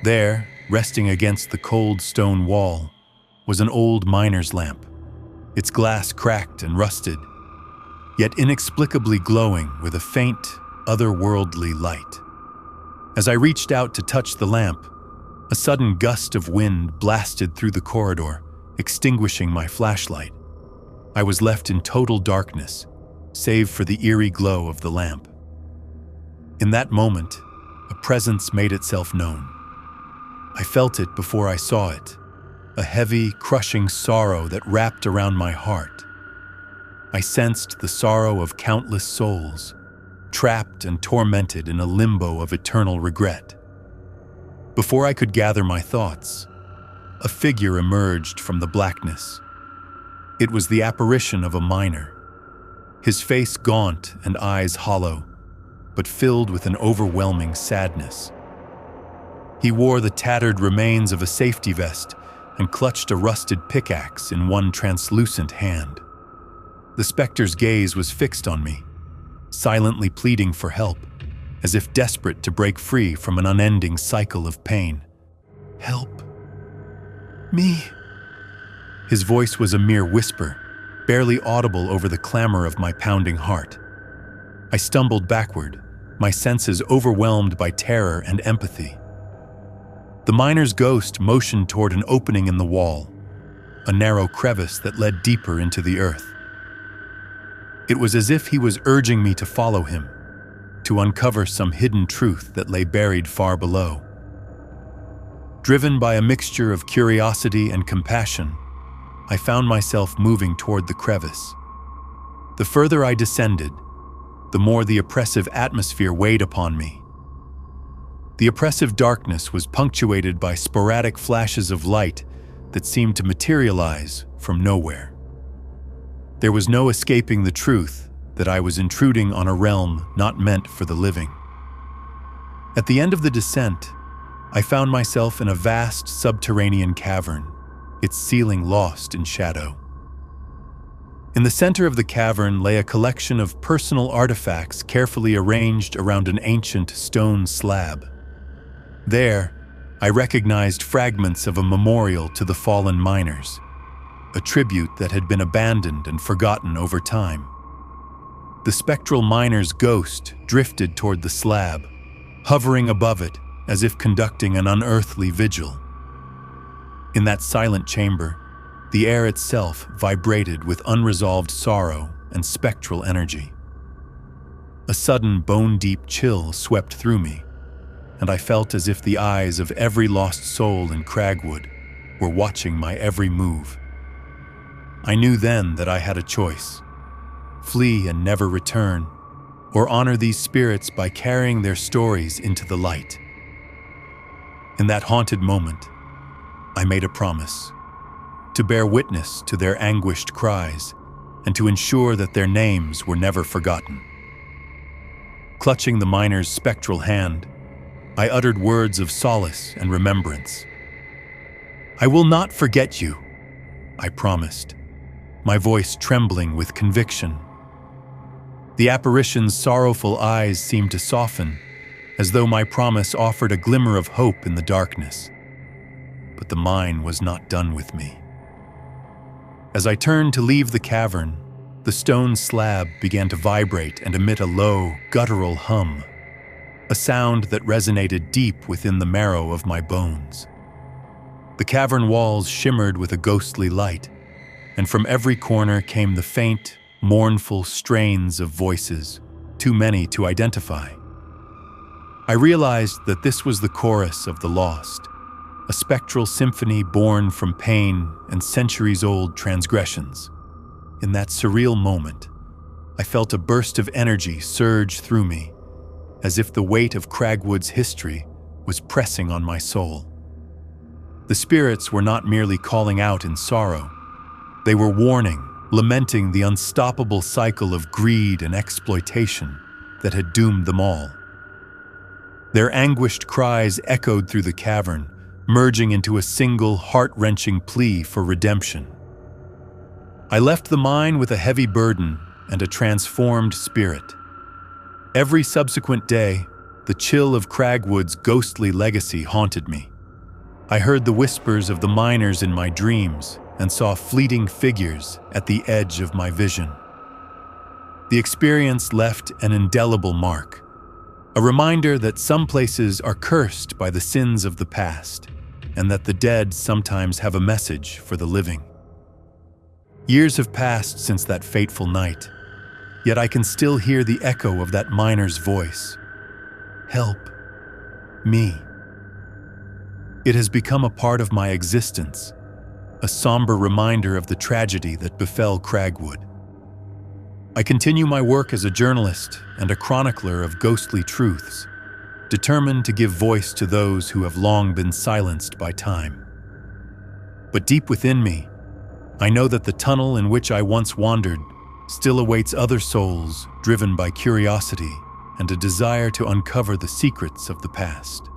There, resting against the cold stone wall, was an old miner's lamp, its glass cracked and rusted, yet inexplicably glowing with a faint, otherworldly light. As I reached out to touch the lamp, a sudden gust of wind blasted through the corridor, extinguishing my flashlight. I was left in total darkness, save for the eerie glow of the lamp. In that moment, a presence made itself known. I felt it before I saw it, a heavy, crushing sorrow that wrapped around my heart. I sensed the sorrow of countless souls, trapped and tormented in a limbo of eternal regret. Before I could gather my thoughts, a figure emerged from the blackness. It was the apparition of a miner, his face gaunt and eyes hollow, but filled with an overwhelming sadness. He wore the tattered remains of a safety vest and clutched a rusted pickaxe in one translucent hand. The specter's gaze was fixed on me, silently pleading for help, as if desperate to break free from an unending cycle of pain. "Help me." His voice was a mere whisper, barely audible over the clamor of my pounding heart. I stumbled backward, my senses overwhelmed by terror and empathy. The miner's ghost motioned toward an opening in the wall, a narrow crevice that led deeper into the earth. It was as if he was urging me to follow him, to uncover some hidden truth that lay buried far below. Driven by a mixture of curiosity and compassion, I found myself moving toward the crevice. The further I descended, the more the oppressive atmosphere weighed upon me. The oppressive darkness was punctuated by sporadic flashes of light that seemed to materialize from nowhere. There was no escaping the truth that I was intruding on a realm not meant for the living. At the end of the descent, I found myself in a vast subterranean cavern, its ceiling lost in shadow. In the center of the cavern lay a collection of personal artifacts carefully arranged around an ancient stone slab. There, I recognized fragments of a memorial to the fallen miners, a tribute that had been abandoned and forgotten over time. The spectral miner's ghost drifted toward the slab, hovering above it as if conducting an unearthly vigil. In that silent chamber, the air itself vibrated with unresolved sorrow and spectral energy. A sudden bone-deep chill swept through me, and I felt as if the eyes of every lost soul in Cragwood were watching my every move. I knew then that I had a choice: flee and never return, or honor these spirits by carrying their stories into the light. In that haunted moment, I made a promise: to bear witness to their anguished cries and to ensure that their names were never forgotten. Clutching the miner's spectral hand, I uttered words of solace and remembrance. "I will not forget you," I promised, my voice trembling with conviction. The apparition's sorrowful eyes seemed to soften, as though my promise offered a glimmer of hope in the darkness. But the mine was not done with me. As I turned to leave the cavern, The stone slab began to vibrate and emit a low, guttural hum, a sound that resonated deep within the marrow of my bones. The cavern walls shimmered with a ghostly light, and from every corner came the faint, mournful strains of voices, too many to identify. I realized that this was the chorus of the lost, a spectral symphony born from pain and centuries-old transgressions. In that surreal moment, I felt a burst of energy surge through me, as if the weight of Cragwood's history was pressing on my soul. The spirits were not merely calling out in sorrow. They were warning, lamenting the unstoppable cycle of greed and exploitation that had doomed them all. Their anguished cries echoed through the cavern, merging into a single heart-wrenching plea for redemption. I left the mine with a heavy burden and a transformed spirit. Every subsequent day, the chill of Cragwood's ghostly legacy haunted me. I heard the whispers of the miners in my dreams and saw fleeting figures at the edge of my vision. The experience left an indelible mark, a reminder that some places are cursed by the sins of the past, and that the dead sometimes have a message for the living. Years have passed since that fateful night, yet I can still hear the echo of that miner's voice. Help me. It has become a part of my existence, a somber reminder of the tragedy that befell Cragwood. I continue my work as a journalist and a chronicler of ghostly truths, determined to give voice to those who have long been silenced by time. But deep within me, I know that the tunnel in which I once wandered still awaits other souls driven by curiosity and a desire to uncover the secrets of the past.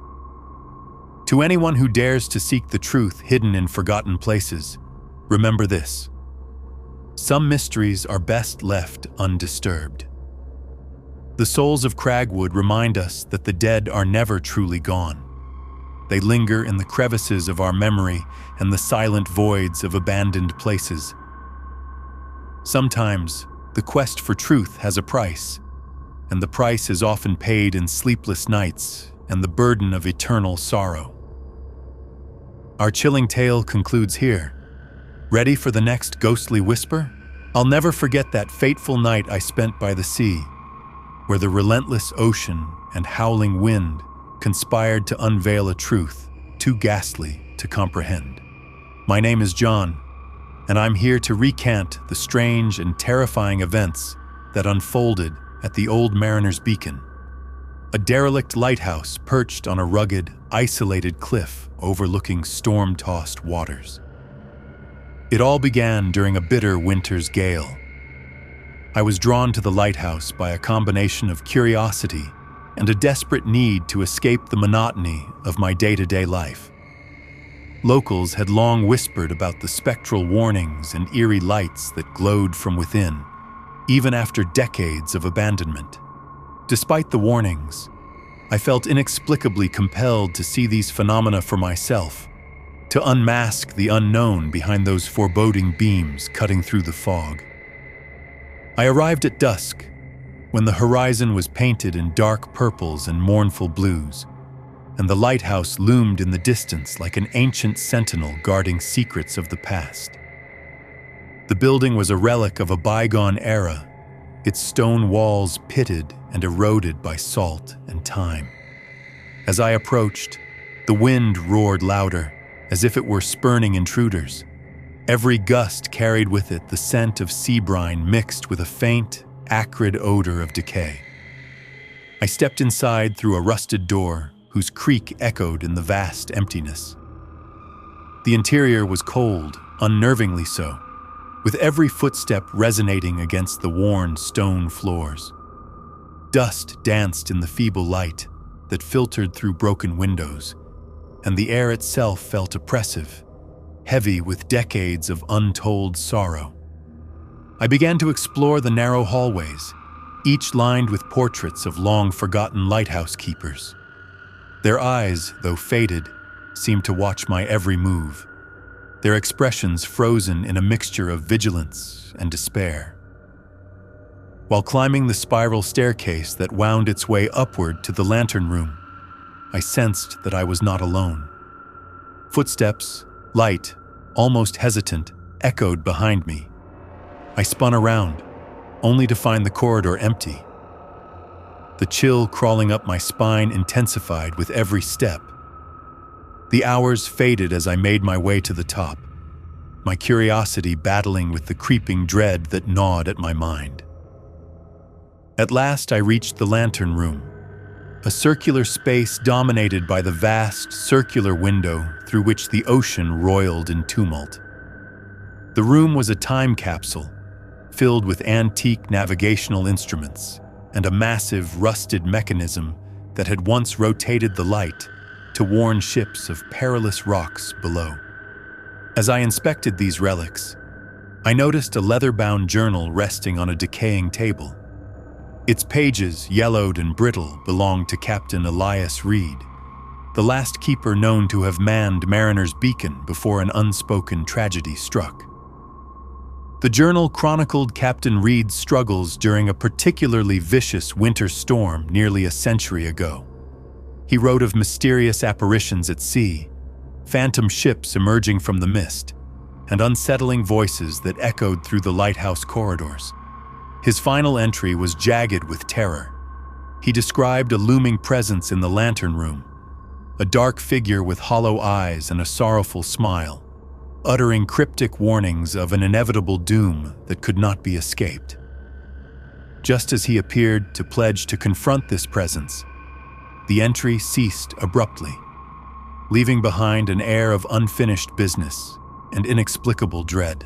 To anyone who dares to seek the truth hidden in forgotten places, remember this: some mysteries are best left undisturbed. The souls of Cragwood remind us that the dead are never truly gone. They linger in the crevices of our memory and the silent voids of abandoned places. Sometimes, the quest for truth has a price, and the price is often paid in sleepless nights and the burden of eternal sorrow. Our chilling tale concludes here. Ready for the next ghostly whisper? I'll never forget that fateful night I spent by the sea, where the relentless ocean and howling wind conspired to unveil a truth too ghastly to comprehend. My name is John, and I'm here to recant the strange and terrifying events that unfolded at the Old Mariner's Beacon, a derelict lighthouse perched on a rugged, isolated cliff overlooking storm-tossed waters. It all began during a bitter winter's gale. I was drawn to the lighthouse by a combination of curiosity and a desperate need to escape the monotony of my day-to-day life. Locals had long whispered about the spectral warnings and eerie lights that glowed from within, even after decades of abandonment. Despite the warnings, I felt inexplicably compelled to see these phenomena for myself, to unmask the unknown behind those foreboding beams cutting through the fog. I arrived at dusk, when the horizon was painted in dark purples and mournful blues, and the lighthouse loomed in the distance like an ancient sentinel guarding secrets of the past. The building was a relic of a bygone era, its stone walls pitted and eroded by salt and time. As I approached, the wind roared louder, as if it were spurning intruders. Every gust carried with it the scent of sea brine mixed with a faint, acrid odor of decay. I stepped inside through a rusted door whose creak echoed in the vast emptiness. The interior was cold, unnervingly so, with every footstep resonating against the worn stone floors. Dust danced in the feeble light that filtered through broken windows, and the air itself felt oppressive, heavy with decades of untold sorrow. I began to explore the narrow hallways, each lined with portraits of long-forgotten lighthouse keepers. Their eyes, though faded, seemed to watch my every move, their expressions frozen in a mixture of vigilance and despair. While climbing the spiral staircase that wound its way upward to the lantern room, I sensed that I was not alone. Footsteps, light, almost hesitant, echoed behind me. I spun around, only to find the corridor empty. The chill crawling up my spine intensified with every step. The hours faded as I made my way to the top, my curiosity battling with the creeping dread that gnawed at my mind. At last I reached the lantern room, a circular space dominated by the vast circular window through which the ocean roiled in tumult. The room was a time capsule, filled with antique navigational instruments and a massive rusted mechanism that had once rotated the light to warn ships of perilous rocks below. As I inspected these relics, I noticed a leather-bound journal resting on a decaying table. Its pages, yellowed and brittle, belonged to Captain Elias Reed, the last keeper known to have manned Mariner's Beacon before an unspoken tragedy struck. The journal chronicled Captain Reed's struggles during a particularly vicious winter storm nearly a century ago. He wrote of mysterious apparitions at sea, phantom ships emerging from the mist, and unsettling voices that echoed through the lighthouse corridors. His final entry was jagged with terror. He described a looming presence in the lantern room, a dark figure with hollow eyes and a sorrowful smile, uttering cryptic warnings of an inevitable doom that could not be escaped. Just as he appeared to pledge to confront this presence, the entry ceased abruptly, leaving behind an air of unfinished business and inexplicable dread.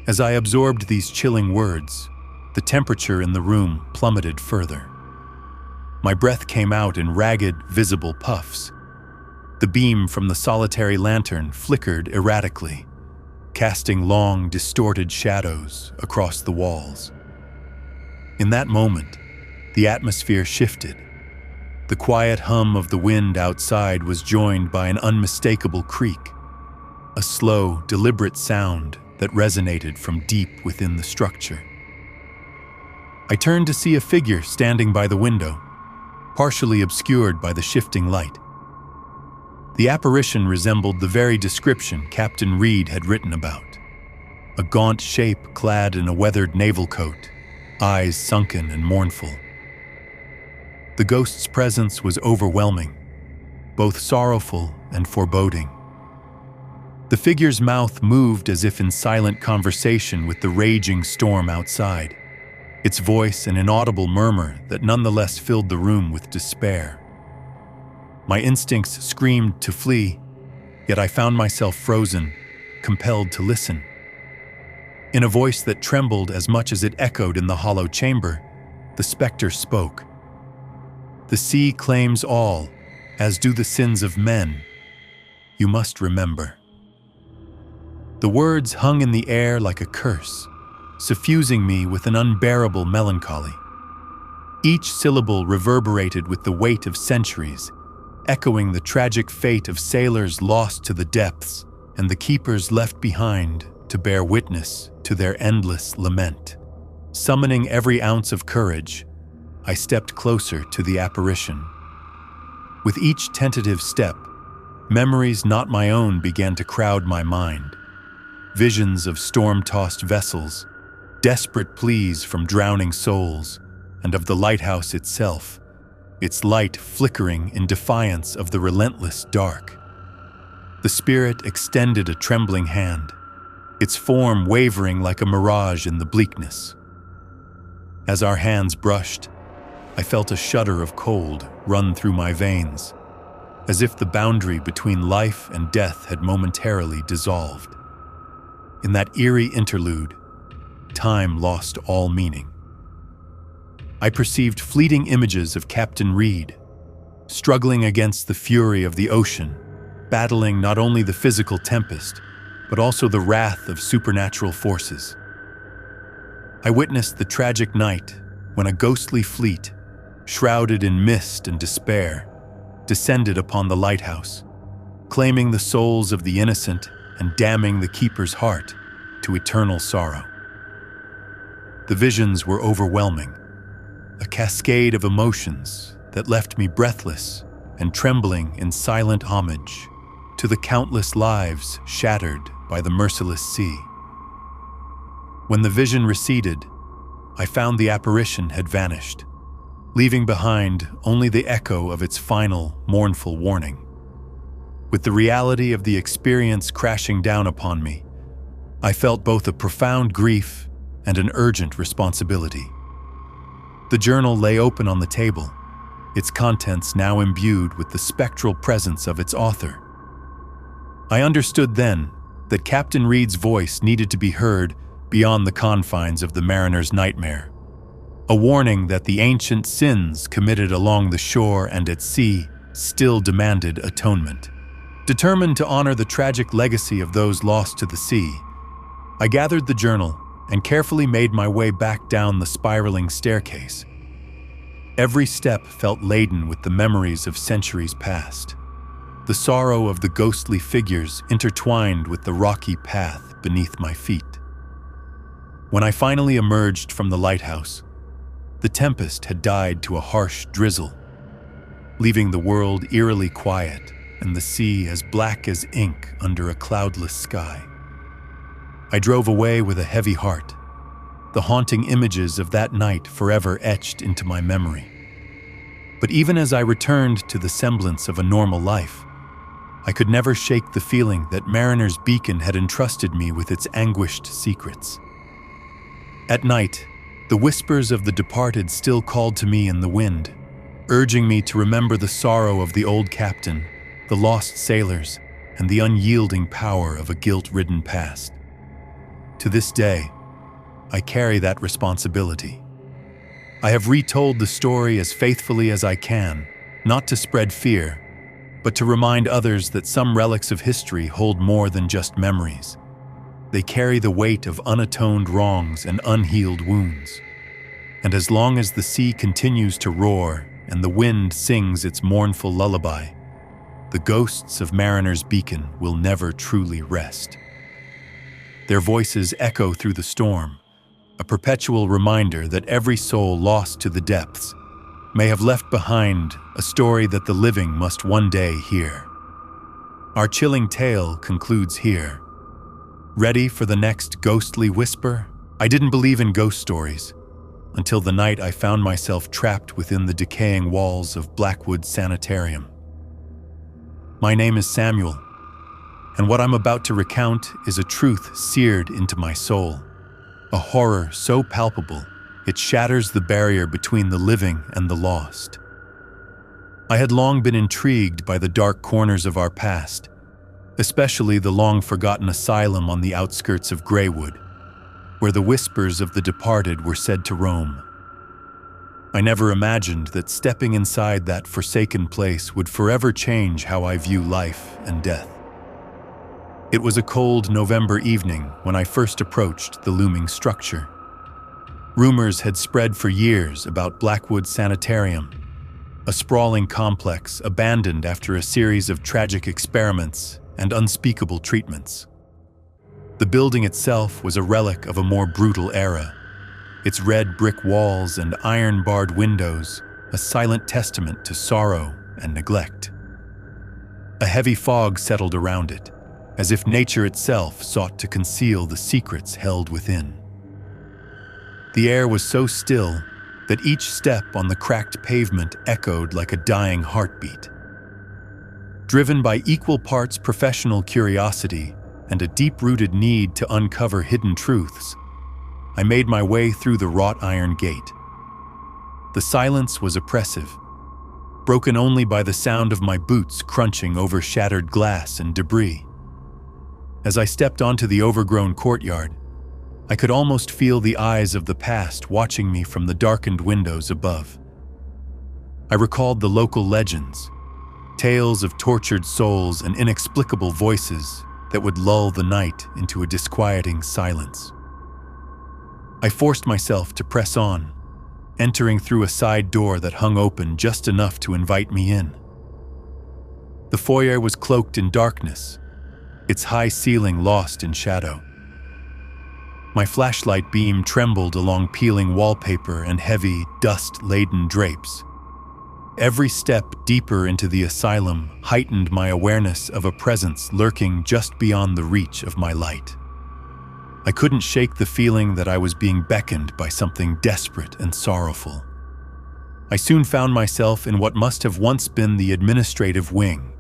As I absorbed these chilling words, the temperature in the room plummeted further. My breath came out in ragged, visible puffs. The beam from the solitary lantern flickered erratically, casting long, distorted shadows across the walls. In that moment, the atmosphere shifted. The quiet hum of the wind outside was joined by an unmistakable creak, a slow, deliberate sound that resonated from deep within the structure. I turned to see a figure standing by the window, partially obscured by the shifting light. The apparition resembled the very description Captain Reed had written about. A gaunt shape clad in a weathered naval coat, eyes sunken and mournful. The ghost's presence was overwhelming, both sorrowful and foreboding. The figure's mouth moved as if in silent conversation with the raging storm outside, its voice an inaudible murmur that nonetheless filled the room with despair. My instincts screamed to flee, yet I found myself frozen, compelled to listen. In a voice that trembled as much as it echoed in the hollow chamber, the specter spoke. "The sea claims all, as do the sins of men. You must remember." The words hung in the air like a curse, suffusing me with an unbearable melancholy. Each syllable reverberated with the weight of centuries, echoing the tragic fate of sailors lost to the depths and the keepers left behind to bear witness to their endless lament. Summoning every ounce of courage, I stepped closer to the apparition. With each tentative step, memories not my own began to crowd my mind. Visions of storm-tossed vessels, desperate pleas from drowning souls, and of the lighthouse itself, its light flickering in defiance of the relentless dark. The spirit extended a trembling hand, its form wavering like a mirage in the bleakness. As our hands brushed, I felt a shudder of cold run through my veins, as if the boundary between life and death had momentarily dissolved. In that eerie interlude, time lost all meaning. I perceived fleeting images of Captain Reed, struggling against the fury of the ocean, battling not only the physical tempest, but also the wrath of supernatural forces. I witnessed the tragic night when a ghostly fleet, shrouded in mist and despair, descended upon the lighthouse, claiming the souls of the innocent and damning the keeper's heart to eternal sorrow. The visions were overwhelming, a cascade of emotions that left me breathless and trembling in silent homage to the countless lives shattered by the merciless sea. When the vision receded, I found the apparition had vanished, leaving behind only the echo of its final, mournful warning. With the reality of the experience crashing down upon me, I felt both a profound grief and an urgent responsibility. The journal lay open on the table, its contents now imbued with the spectral presence of its author. I understood then that Captain Reed's voice needed to be heard beyond the confines of the mariner's nightmare, a warning that the ancient sins committed along the shore and at sea still demanded atonement. Determined to honor the tragic legacy of those lost to the sea, I gathered the journal and carefully made my way back down the spiraling staircase. Every step felt laden with the memories of centuries past, the sorrow of the ghostly figures intertwined with the rocky path beneath my feet. When I finally emerged from the lighthouse, the tempest had died to a harsh drizzle, leaving the world eerily quiet and the sea as black as ink under a cloudless sky. I drove away with a heavy heart, the haunting images of that night forever etched into my memory. But even as I returned to the semblance of a normal life, I could never shake the feeling that Mariner's Beacon had entrusted me with its anguished secrets. At night, the whispers of the departed still called to me in the wind, urging me to remember the sorrow of the old captain, the lost sailors, and the unyielding power of a guilt-ridden past. To this day, I carry that responsibility. I have retold the story as faithfully as I can, not to spread fear, but to remind others that some relics of history hold more than just memories. They carry the weight of unatoned wrongs and unhealed wounds. And as long as the sea continues to roar and the wind sings its mournful lullaby, the ghosts of Mariner's Beacon will never truly rest. Their voices echo through the storm, a perpetual reminder that every soul lost to the depths may have left behind a story that the living must one day hear. Our chilling tale concludes here. Ready for the next ghostly whisper? I didn't believe in ghost stories until the night I found myself trapped within the decaying walls of Blackwood Sanitarium. My name is Samuel, and what I'm about to recount is a truth seared into my soul, a horror so palpable it shatters the barrier between the living and the lost. I had long been intrigued by the dark corners of our past, especially the long-forgotten asylum on the outskirts of Greywood, where the whispers of the departed were said to roam. I never imagined that stepping inside that forsaken place would forever change how I view life and death. It was a cold November evening when I first approached the looming structure. Rumors had spread for years about Blackwood Sanitarium, a sprawling complex abandoned after a series of tragic experiments and unspeakable treatments. The building itself was a relic of a more brutal era, its red brick walls and iron-barred windows a silent testament to sorrow and neglect. A heavy fog settled around it, as if nature itself sought to conceal the secrets held within. The air was so still that each step on the cracked pavement echoed like a dying heartbeat. Driven by equal parts professional curiosity and a deep-rooted need to uncover hidden truths, I made my way through the wrought iron gate. The silence was oppressive, broken only by the sound of my boots crunching over shattered glass and debris. As I stepped onto the overgrown courtyard, I could almost feel the eyes of the past watching me from the darkened windows above. I recalled the local legends, tales of tortured souls and inexplicable voices that would lull the night into a disquieting silence. I forced myself to press on, entering through a side door that hung open just enough to invite me in. The foyer was cloaked in darkness, its high ceiling lost in shadow. My flashlight beam trembled along peeling wallpaper and heavy, dust-laden drapes. Every step deeper into the asylum heightened my awareness of a presence lurking just beyond the reach of my light. I couldn't shake the feeling that I was being beckoned by something desperate and sorrowful. I soon found myself in what must have once been the administrative wing,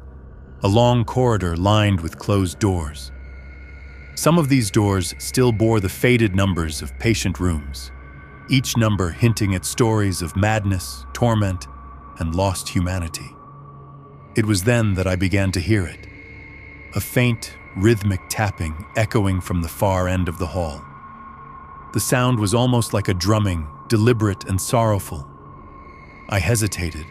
a long corridor lined with closed doors. Some of these doors still bore the faded numbers of patient rooms, each number hinting at stories of madness, torment, and lost humanity. It was then that I began to hear it, a faint, rhythmic tapping echoing from the far end of the hall. The sound was almost like a drumming, deliberate and sorrowful. I hesitated,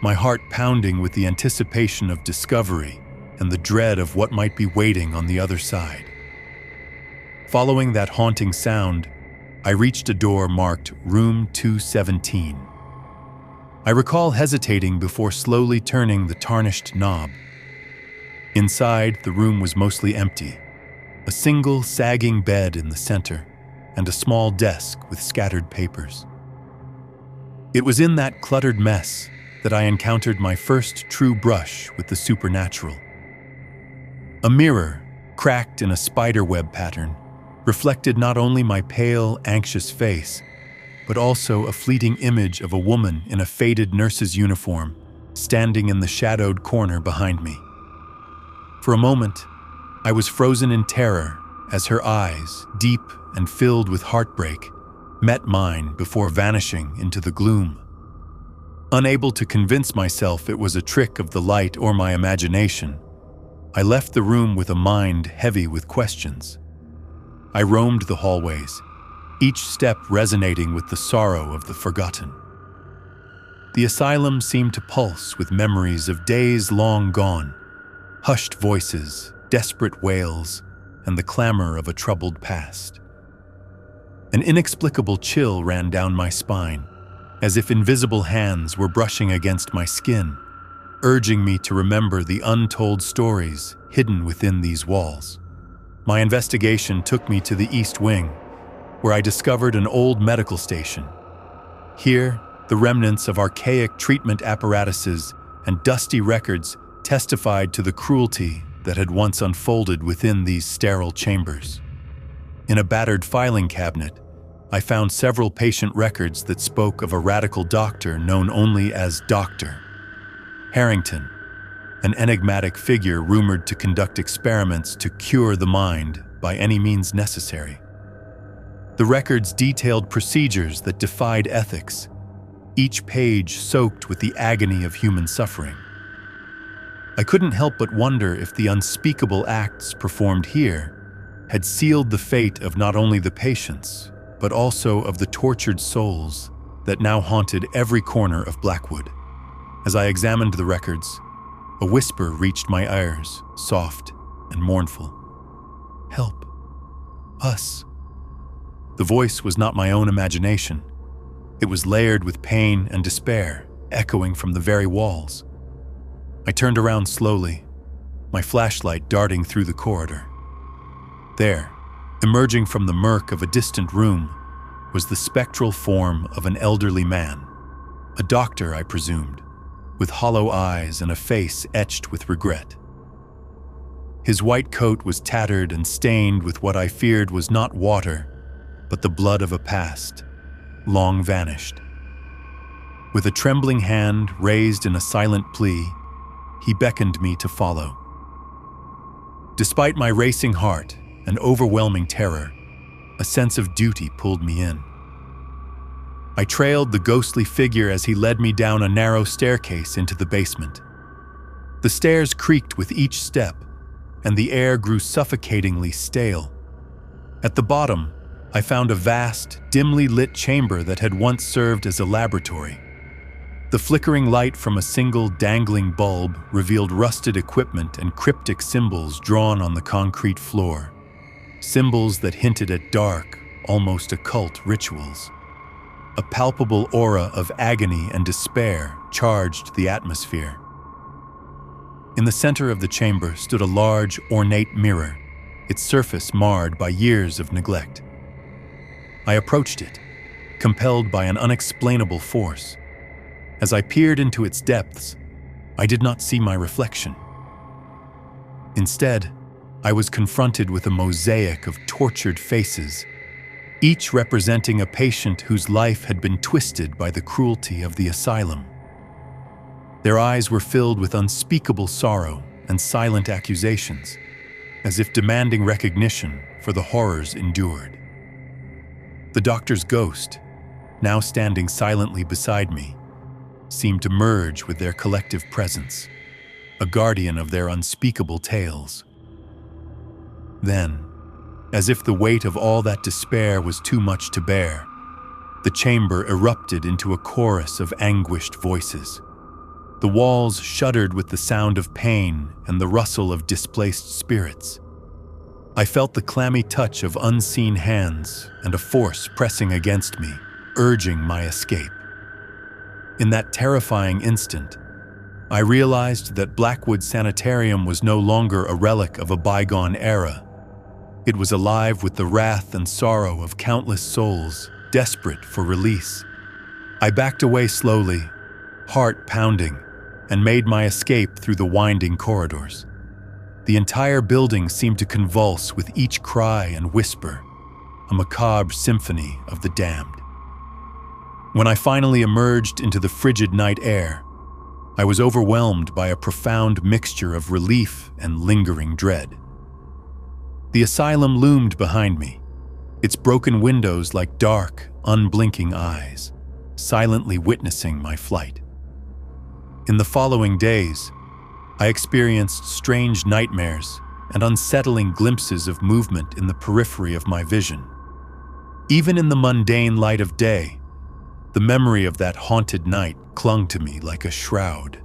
my heart pounding with the anticipation of discovery and the dread of what might be waiting on the other side. Following that haunting sound, I reached a door marked Room 217. I recall hesitating before slowly turning the tarnished knob. Inside, the room was mostly empty, a single sagging bed in the center, and a small desk with scattered papers. It was in that cluttered mess that I encountered my first true brush with the supernatural. A mirror, cracked in a spiderweb pattern, reflected not only my pale, anxious face, but also a fleeting image of a woman in a faded nurse's uniform, standing in the shadowed corner behind me. For a moment, I was frozen in terror as her eyes, deep and filled with heartbreak, met mine before vanishing into the gloom. Unable to convince myself it was a trick of the light or my imagination, I left the room with a mind heavy with questions. I roamed the hallways, each step resonating with the sorrow of the forgotten. The asylum seemed to pulse with memories of days long gone, hushed voices, desperate wails, and the clamor of a troubled past. An inexplicable chill ran down my spine, as if invisible hands were brushing against my skin, urging me to remember the untold stories hidden within these walls. My investigation took me to the East Wing, where I discovered an old medical station. Here, the remnants of archaic treatment apparatuses and dusty records testified to the cruelty that had once unfolded within these sterile chambers. In a battered filing cabinet, I found several patient records that spoke of a radical doctor known only as Dr. Harrington, an enigmatic figure rumored to conduct experiments to cure the mind by any means necessary. The records detailed procedures that defied ethics, each page soaked with the agony of human suffering. I couldn't help but wonder if the unspeakable acts performed here had sealed the fate of not only the patients, but also of the tortured souls that now haunted every corner of Blackwood. As I examined the records, a whisper reached my ears, soft and mournful. "Help. Us." The voice was not my own imagination. It was layered with pain and despair, echoing from the very walls. I turned around slowly, my flashlight darting through the corridor. There, emerging from the murk of a distant room, was the spectral form of an elderly man, a doctor, I presumed, with hollow eyes and a face etched with regret. His white coat was tattered and stained with what I feared was not water, but the blood of a past, long vanished. With a trembling hand raised in a silent plea, he beckoned me to follow. Despite my racing heart and overwhelming terror, a sense of duty pulled me in. I trailed the ghostly figure as he led me down a narrow staircase into the basement. The stairs creaked with each step, and the air grew suffocatingly stale. At the bottom, I found a vast, dimly lit chamber that had once served as a laboratory. The flickering light from a single dangling bulb revealed rusted equipment and cryptic symbols drawn on the concrete floor. Symbols that hinted at dark, almost occult rituals. A palpable aura of agony and despair charged the atmosphere. In the center of the chamber stood a large, ornate mirror, its surface marred by years of neglect. I approached it, compelled by an unexplainable force. As I peered into its depths, I did not see my reflection. Instead, I was confronted with a mosaic of tortured faces, each representing a patient whose life had been twisted by the cruelty of the asylum. Their eyes were filled with unspeakable sorrow and silent accusations, as if demanding recognition for the horrors endured. The doctor's ghost, now standing silently beside me, seemed to merge with their collective presence, a guardian of their unspeakable tales. Then, as if the weight of all that despair was too much to bear, the chamber erupted into a chorus of anguished voices. The walls shuddered with the sound of pain and the rustle of displaced spirits. I felt the clammy touch of unseen hands and a force pressing against me, urging my escape. In that terrifying instant, I realized that Blackwood Sanitarium was no longer a relic of a bygone era. It was alive with the wrath and sorrow of countless souls, desperate for release. I backed away slowly, heart pounding, and made my escape through the winding corridors. The entire building seemed to convulse with each cry and whisper, a macabre symphony of the damned. When I finally emerged into the frigid night air, I was overwhelmed by a profound mixture of relief and lingering dread. The asylum loomed behind me, its broken windows like dark, unblinking eyes, silently witnessing my flight. In the following days, I experienced strange nightmares and unsettling glimpses of movement in the periphery of my vision. Even in the mundane light of day, the memory of that haunted night clung to me like a shroud.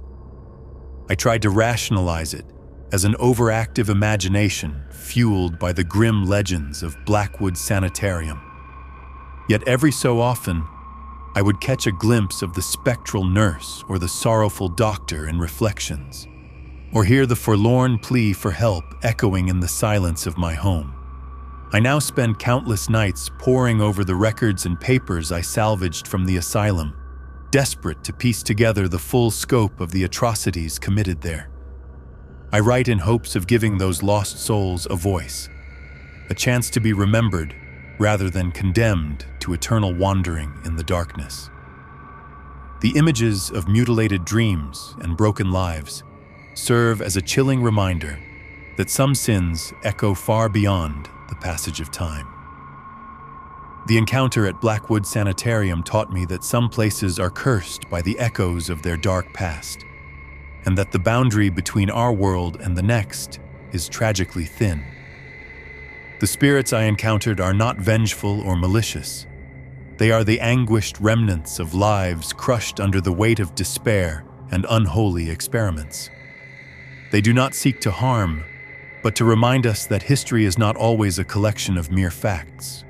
I tried to rationalize it as an overactive imagination fueled by the grim legends of Blackwood Sanitarium. Yet every so often, I would catch a glimpse of the spectral nurse or the sorrowful doctor in reflections, or hear the forlorn plea for help echoing in the silence of my home. I now spend countless nights poring over the records and papers I salvaged from the asylum, desperate to piece together the full scope of the atrocities committed there. I write in hopes of giving those lost souls a voice, a chance to be remembered rather than condemned to eternal wandering in the darkness. The images of mutilated dreams and broken lives serve as a chilling reminder that some sins echo far beyond the passage of time. The encounter at Blackwood Sanitarium taught me that some places are cursed by the echoes of their dark past, and that the boundary between our world and the next is tragically thin. The spirits I encountered are not vengeful or malicious. They are the anguished remnants of lives crushed under the weight of despair and unholy experiments. They do not seek to harm, but to remind us that history is not always a collection of mere facts.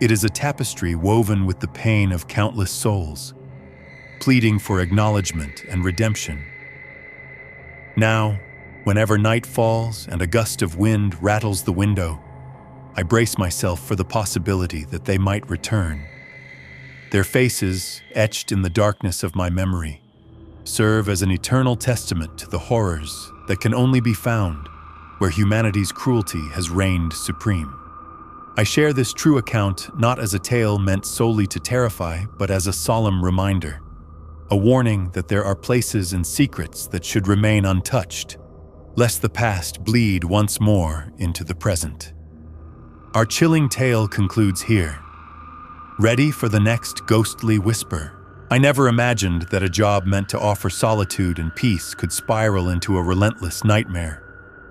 It is a tapestry woven with the pain of countless souls, pleading for acknowledgement and redemption. Now, whenever night falls and a gust of wind rattles the window, I brace myself for the possibility that they might return. Their faces, etched in the darkness of my memory, serve as an eternal testament to the horrors that can only be found where humanity's cruelty has reigned supreme. I share this true account not as a tale meant solely to terrify, but as a solemn reminder, a warning that there are places and secrets that should remain untouched, lest the past bleed once more into the present. Our chilling tale concludes here. Ready for the next ghostly whisper? I never imagined that a job meant to offer solitude and peace could spiral into a relentless nightmare.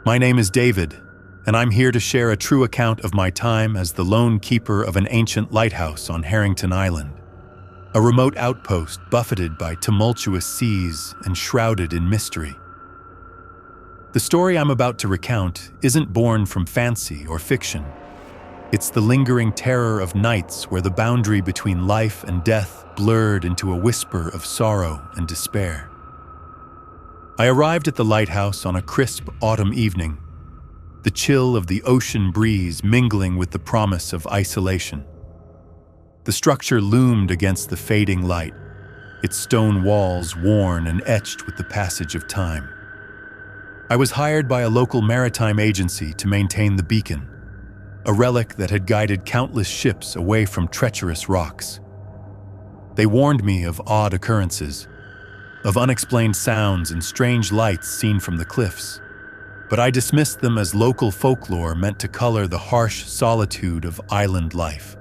My name is David, and I'm here to share a true account of my time as the lone keeper of an ancient lighthouse on Harrington Island, a remote outpost buffeted by tumultuous seas and shrouded in mystery. The story I'm about to recount isn't born from fancy or fiction. It's the lingering terror of nights where the boundary between life and death blurred into a whisper of sorrow and despair. I arrived at the lighthouse on a crisp autumn evening, the chill of the ocean breeze mingling with the promise of isolation. The structure loomed against the fading light, its stone walls worn and etched with the passage of time. I was hired by a local maritime agency to maintain the beacon, a relic that had guided countless ships away from treacherous rocks. They warned me of odd occurrences, of unexplained sounds and strange lights seen from the cliffs, but I dismissed them as local folklore meant to color the harsh solitude of island life.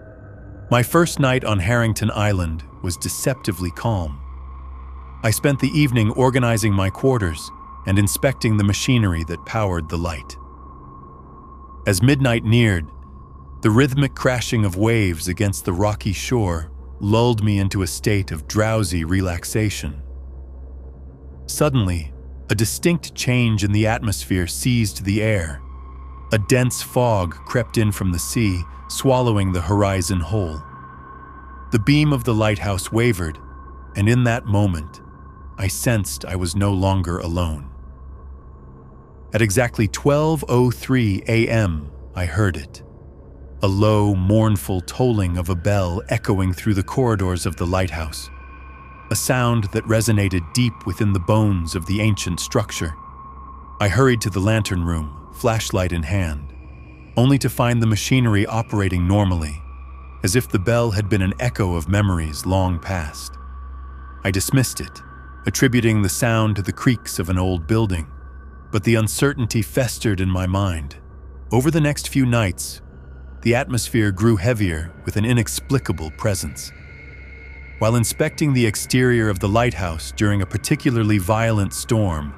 My first night on Harrington Island was deceptively calm. I spent the evening organizing my quarters and inspecting the machinery that powered the light. As midnight neared, the rhythmic crashing of waves against the rocky shore lulled me into a state of drowsy relaxation. Suddenly, a distinct change in the atmosphere seized the air. A dense fog crept in from the sea, swallowing the horizon whole. The beam of the lighthouse wavered, and in that moment, I sensed I was no longer alone. At exactly 12:03 a.m., I heard it. A low, mournful tolling of a bell echoing through the corridors of the lighthouse. A sound that resonated deep within the bones of the ancient structure. I hurried to the lantern room, flashlight in hand, only to find the machinery operating normally, as if the bell had been an echo of memories long past. I dismissed it, attributing the sound to the creaks of an old building, but the uncertainty festered in my mind. Over the next few nights, the atmosphere grew heavier with an inexplicable presence. While inspecting the exterior of the lighthouse during a particularly violent storm,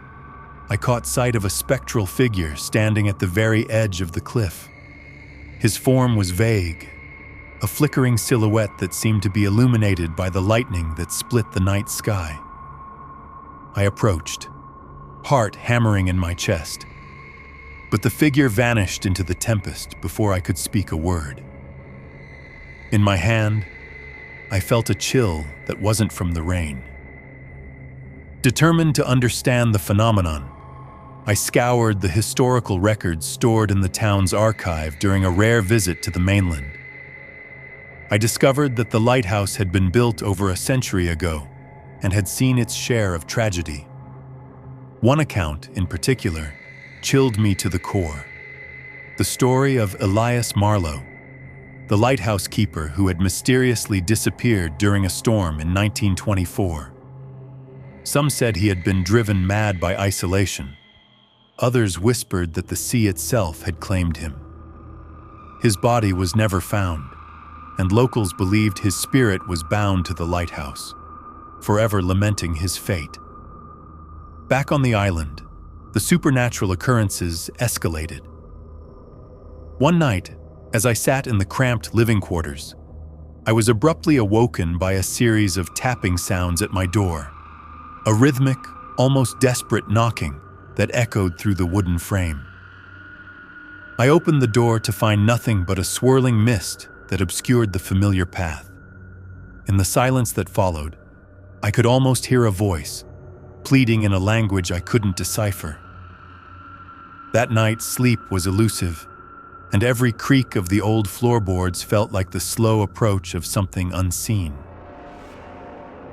I caught sight of a spectral figure standing at the very edge of the cliff. His form was vague, a flickering silhouette that seemed to be illuminated by the lightning that split the night sky. I approached, heart hammering in my chest, but the figure vanished into the tempest before I could speak a word. In my hand, I felt a chill that wasn't from the rain. Determined to understand the phenomenon, I scoured the historical records stored in the town's archive during a rare visit to the mainland. I discovered that the lighthouse had been built over a century ago and had seen its share of tragedy. One account, in particular, chilled me to the core. The story of Elias Marlowe, the lighthouse keeper who had mysteriously disappeared during a storm in 1924. Some said he had been driven mad by isolation. Others whispered that the sea itself had claimed him. His body was never found, and locals believed his spirit was bound to the lighthouse, forever lamenting his fate. Back on the island, the supernatural occurrences escalated. One night, as I sat in the cramped living quarters, I was abruptly awoken by a series of tapping sounds at my door, a rhythmic, almost desperate knocking that echoed through the wooden frame. I opened the door to find nothing but a swirling mist that obscured the familiar path. In the silence that followed, I could almost hear a voice, pleading in a language I couldn't decipher. That night, sleep was elusive, and every creak of the old floorboards felt like the slow approach of something unseen.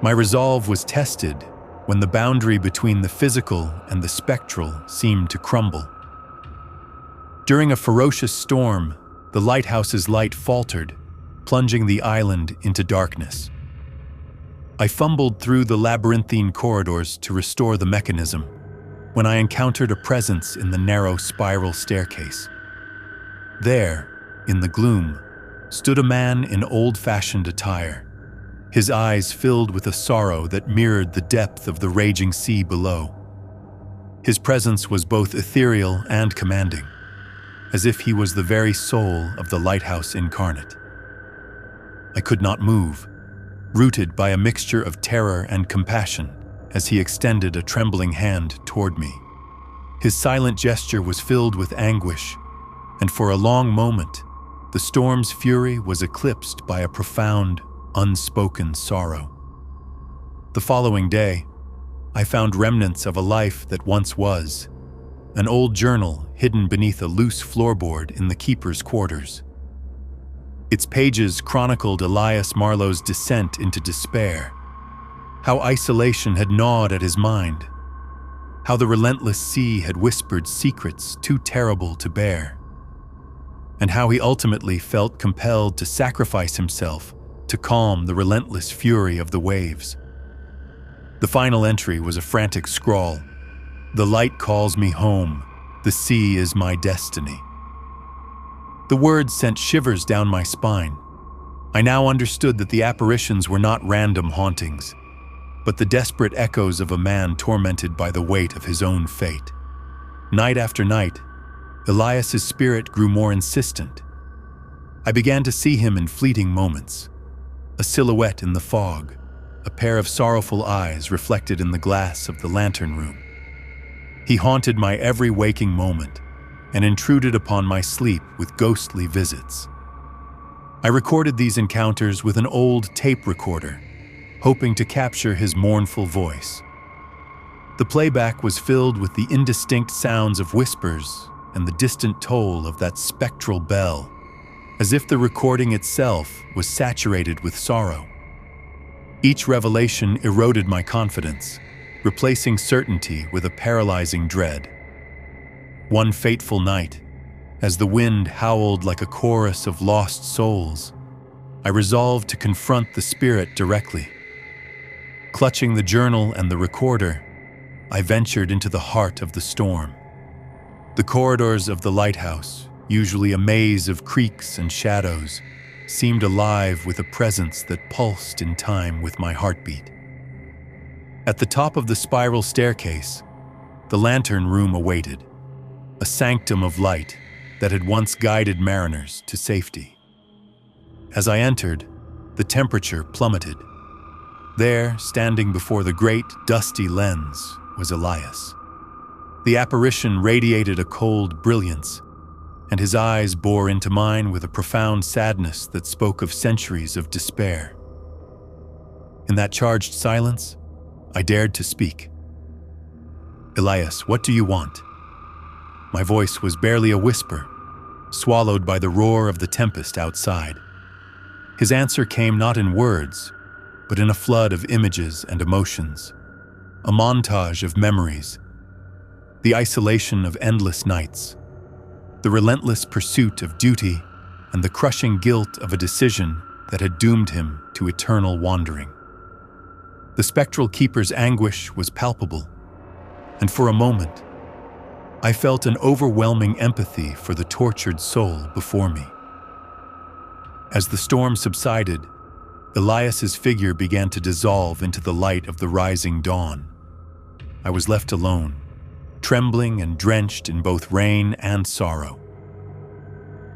My resolve was tested when the boundary between the physical and the spectral seemed to crumble. During a ferocious storm, the lighthouse's light faltered, plunging the island into darkness. I fumbled through the labyrinthine corridors to restore the mechanism when I encountered a presence in the narrow spiral staircase. There, in the gloom, stood a man in old-fashioned attire, his eyes filled with a sorrow that mirrored the depth of the raging sea below. His presence was both ethereal and commanding, as if he was the very soul of the lighthouse incarnate. I could not move, rooted by a mixture of terror and compassion as he extended a trembling hand toward me. His silent gesture was filled with anguish, and for a long moment, the storm's fury was eclipsed by a profound, unspoken sorrow. The following day, I found remnants of a life that once was, an old journal hidden beneath a loose floorboard in the keeper's quarters. Its pages chronicled Elias Marlowe's descent into despair, how isolation had gnawed at his mind, how the relentless sea had whispered secrets too terrible to bear, and how he ultimately felt compelled to sacrifice himself to calm the relentless fury of the waves. The final entry was a frantic scrawl. "The light calls me home. The sea is my destiny." The words sent shivers down my spine. I now understood that the apparitions were not random hauntings, but the desperate echoes of a man tormented by the weight of his own fate. Night after night, Elias's spirit grew more insistent. I began to see him in fleeting moments, a silhouette in the fog, a pair of sorrowful eyes reflected in the glass of the lantern room. He haunted my every waking moment and intruded upon my sleep with ghostly visits. I recorded these encounters with an old tape recorder, hoping to capture his mournful voice. The playback was filled with the indistinct sounds of whispers and the distant toll of that spectral bell, as if the recording itself was saturated with sorrow. Each revelation eroded my confidence, replacing certainty with a paralyzing dread. One fateful night, as the wind howled like a chorus of lost souls, I resolved to confront the spirit directly. Clutching the journal and the recorder, I ventured into the heart of the storm. The corridors of the lighthouse, usually a maze of creaks and shadows, seemed alive with a presence that pulsed in time with my heartbeat. At the top of the spiral staircase, the lantern room awaited, a sanctum of light that had once guided mariners to safety. As I entered, the temperature plummeted. There, standing before the great, dusty lens, was Elias. The apparition radiated a cold brilliance, and his eyes bore into mine with a profound sadness that spoke of centuries of despair. In that charged silence, I dared to speak. "Elias, what do you want?" My voice was barely a whisper, swallowed by the roar of the tempest outside. His answer came not in words, but in a flood of images and emotions, a montage of memories, the isolation of endless nights, the relentless pursuit of duty, and the crushing guilt of a decision that had doomed him to eternal wandering. The spectral keeper's anguish was palpable, and for a moment, I felt an overwhelming empathy for the tortured soul before me. As the storm subsided, Elias's figure began to dissolve into the light of the rising dawn. I was left alone, trembling and drenched in both rain and sorrow.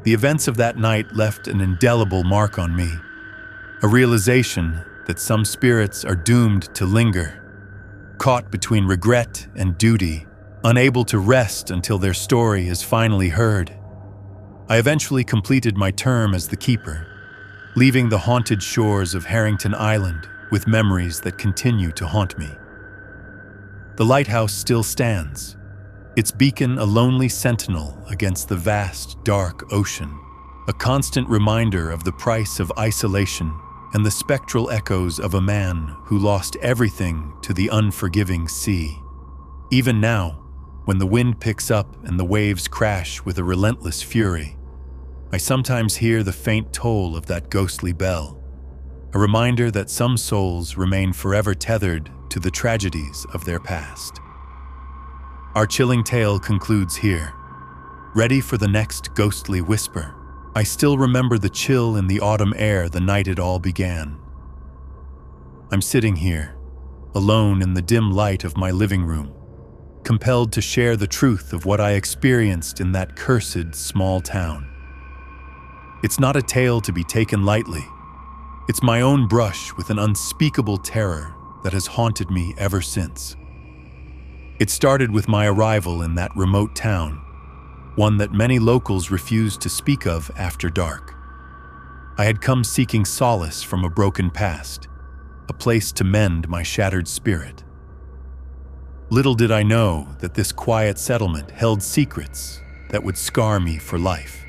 The events of that night left an indelible mark on me, a realization that some spirits are doomed to linger, caught between regret and duty, unable to rest until their story is finally heard. I eventually completed my term as the keeper, leaving the haunted shores of Harrington Island with memories that continue to haunt me. The lighthouse still stands, its beacon a lonely sentinel against the vast, dark ocean, a constant reminder of the price of isolation and the spectral echoes of a man who lost everything to the unforgiving sea. Even now, when the wind picks up and the waves crash with a relentless fury, I sometimes hear the faint toll of that ghostly bell, a reminder that some souls remain forever tethered to the tragedies of their past. Our chilling tale concludes here. Ready for the next ghostly whisper, I still remember the chill in the autumn air the night it all began. I'm sitting here, alone in the dim light of my living room, compelled to share the truth of what I experienced in that cursed small town. It's not a tale to be taken lightly. It's my own brush with an unspeakable terror that has haunted me ever since. It started with my arrival in that remote town, one that many locals refused to speak of after dark. I had come seeking solace from a broken past, a place to mend my shattered spirit. Little did I know that this quiet settlement held secrets that would scar me for life.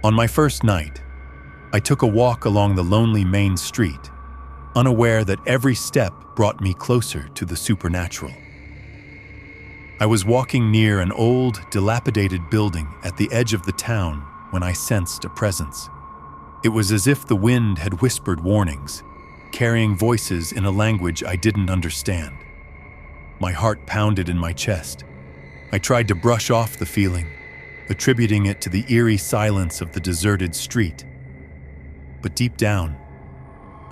On my first night, I took a walk along the lonely main street, unaware that every step brought me closer to the supernatural. I was walking near an old, dilapidated building at the edge of the town when I sensed a presence. It was as if the wind had whispered warnings, carrying voices in a language I didn't understand. My heart pounded in my chest. I tried to brush off the feeling, attributing it to the eerie silence of the deserted street. But deep down,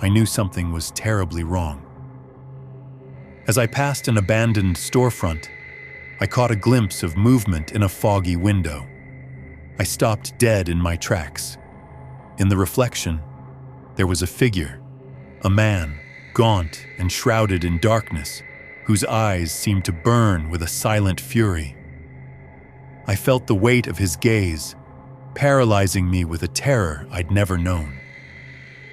I knew something was terribly wrong. As I passed an abandoned storefront, I caught a glimpse of movement in a foggy window. I stopped dead in my tracks. In the reflection, there was a figure, a man, gaunt and shrouded in darkness, whose eyes seemed to burn with a silent fury. I felt the weight of his gaze, paralyzing me with a terror I'd never known.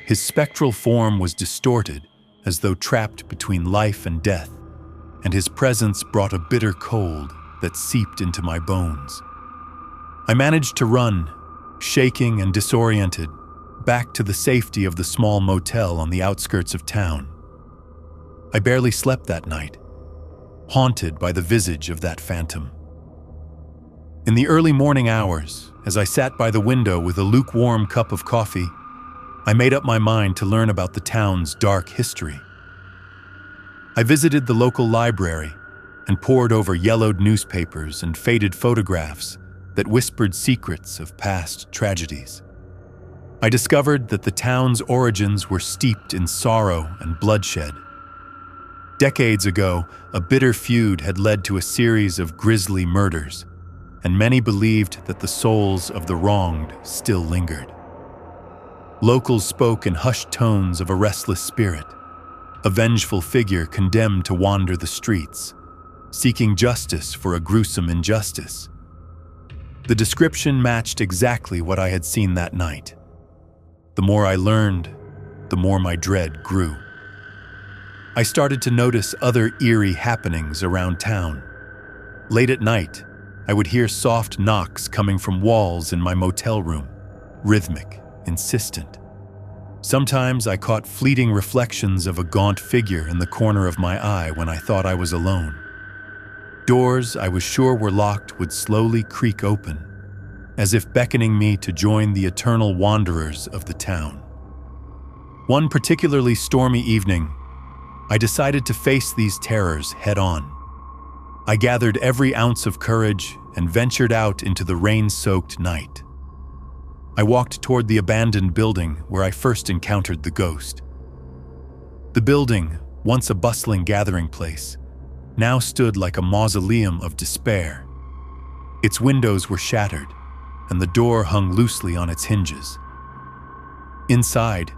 His spectral form was distorted, as though trapped between life and death, and his presence brought a bitter cold that seeped into my bones. I managed to run, shaking and disoriented, back to the safety of the small motel on the outskirts of town. I barely slept that night, haunted by the visage of that phantom. In the early morning hours, as I sat by the window with a lukewarm cup of coffee, I made up my mind to learn about the town's dark history. I visited the local library and pored over yellowed newspapers and faded photographs that whispered secrets of past tragedies. I discovered that the town's origins were steeped in sorrow and bloodshed. Decades ago, a bitter feud had led to a series of grisly murders, and many believed that the souls of the wronged still lingered. Locals spoke in hushed tones of a restless spirit, a vengeful figure condemned to wander the streets, seeking justice for a gruesome injustice. The description matched exactly what I had seen that night. The more I learned, the more my dread grew. I started to notice other eerie happenings around town. Late at night, I would hear soft knocks coming from walls in my motel room, rhythmic, insistent. Sometimes I caught fleeting reflections of a gaunt figure in the corner of my eye when I thought I was alone. Doors I was sure were locked would slowly creak open, as if beckoning me to join the eternal wanderers of the town. One particularly stormy evening, I decided to face these terrors head-on. I gathered every ounce of courage and ventured out into the rain-soaked night. I walked toward the abandoned building where I first encountered the ghost. The building, once a bustling gathering place, now stood like a mausoleum of despair. Its windows were shattered, and the door hung loosely on its hinges. Inside,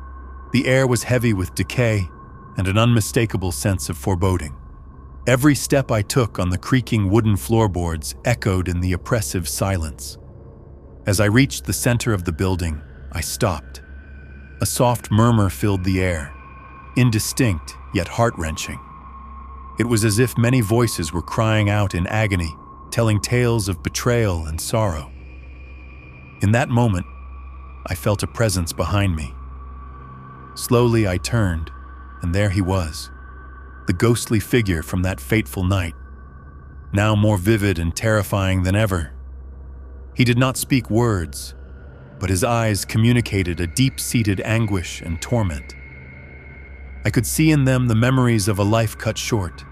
the air was heavy with decay and an unmistakable sense of foreboding. Every step I took on the creaking wooden floorboards echoed in the oppressive silence. As I reached the center of the building, I stopped. A soft murmur filled the air, indistinct yet heart-wrenching. It was as if many voices were crying out in agony, telling tales of betrayal and sorrow. In that moment, I felt a presence behind me. Slowly I turned, and there he was, the ghostly figure from that fateful night, now more vivid and terrifying than ever. He did not speak words, but his eyes communicated a deep-seated anguish and torment. I could see in them the memories of a life cut short,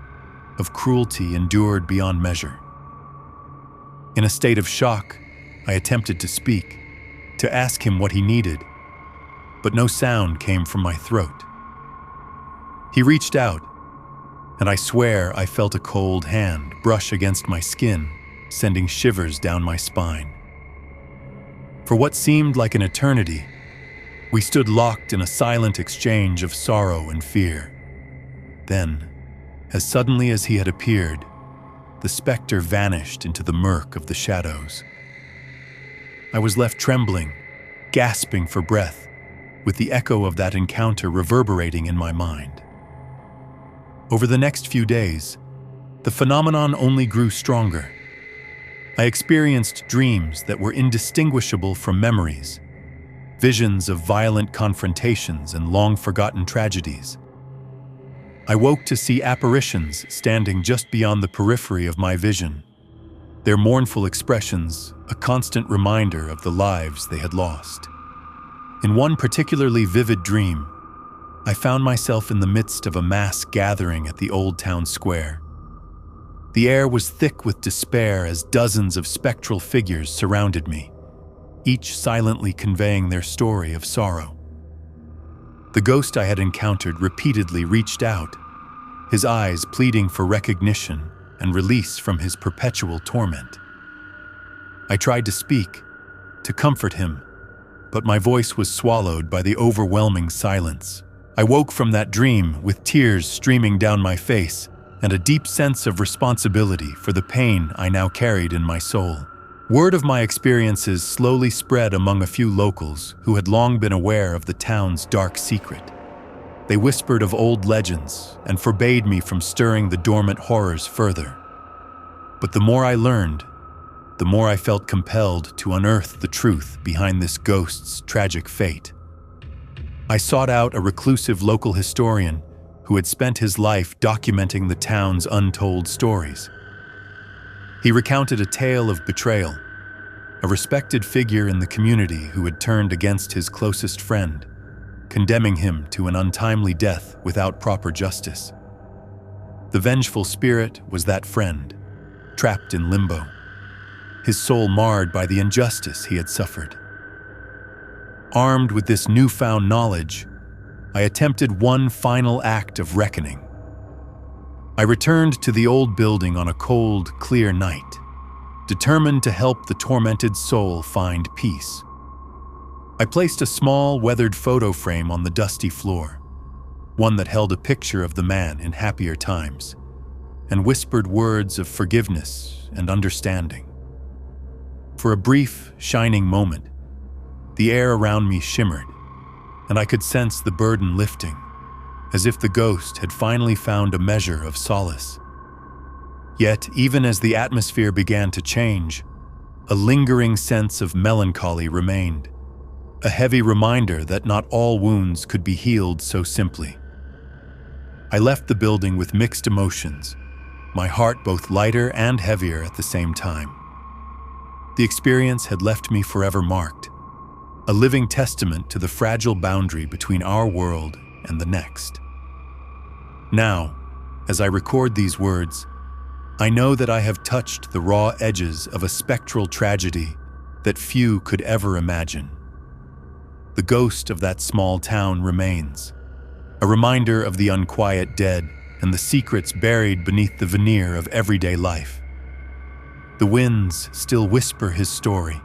of cruelty endured beyond measure. In a state of shock, I attempted to speak, to ask him what he needed, but no sound came from my throat. He reached out, and I swear I felt a cold hand brush against my skin, sending shivers down my spine. For what seemed like an eternity, we stood locked in a silent exchange of sorrow and fear. Then, as suddenly as he had appeared, the specter vanished into the murk of the shadows. I was left trembling, gasping for breath, with the echo of that encounter reverberating in my mind. Over the next few days, the phenomenon only grew stronger. I experienced dreams that were indistinguishable from memories, visions of violent confrontations and long-forgotten tragedies. I woke to see apparitions standing just beyond the periphery of my vision, their mournful expressions a constant reminder of the lives they had lost. In one particularly vivid dream, I found myself in the midst of a mass gathering at the old town square. The air was thick with despair as dozens of spectral figures surrounded me, each silently conveying their story of sorrow. The ghost I had encountered repeatedly reached out, his eyes pleading for recognition and release from his perpetual torment. I tried to speak, to comfort him, but my voice was swallowed by the overwhelming silence. I woke from that dream with tears streaming down my face and a deep sense of responsibility for the pain I now carried in my soul. Word of my experiences slowly spread among a few locals who had long been aware of the town's dark secret. They whispered of old legends and forbade me from stirring the dormant horrors further. But the more I learned, the more I felt compelled to unearth the truth behind this ghost's tragic fate. I sought out a reclusive local historian who had spent his life documenting the town's untold stories. He recounted a tale of betrayal, a respected figure in the community who had turned against his closest friend, condemning him to an untimely death without proper justice. The vengeful spirit was that friend, trapped in limbo, his soul marred by the injustice he had suffered. Armed with this newfound knowledge, I attempted one final act of reckoning. I returned to the old building on a cold, clear night, determined to help the tormented soul find peace. I placed a small, weathered photo frame on the dusty floor, one that held a picture of the man in happier times, and whispered words of forgiveness and understanding. For a brief, shining moment, the air around me shimmered, and I could sense the burden lifting, as if the ghost had finally found a measure of solace. Yet, even as the atmosphere began to change, a lingering sense of melancholy remained, a heavy reminder that not all wounds could be healed so simply. I left the building with mixed emotions, my heart both lighter and heavier at the same time. The experience had left me forever marked, a living testament to the fragile boundary between our world and the next. Now, as I record these words, I know that I have touched the raw edges of a spectral tragedy that few could ever imagine. The ghost of that small town remains, a reminder of the unquiet dead and the secrets buried beneath the veneer of everyday life. The winds still whisper his story,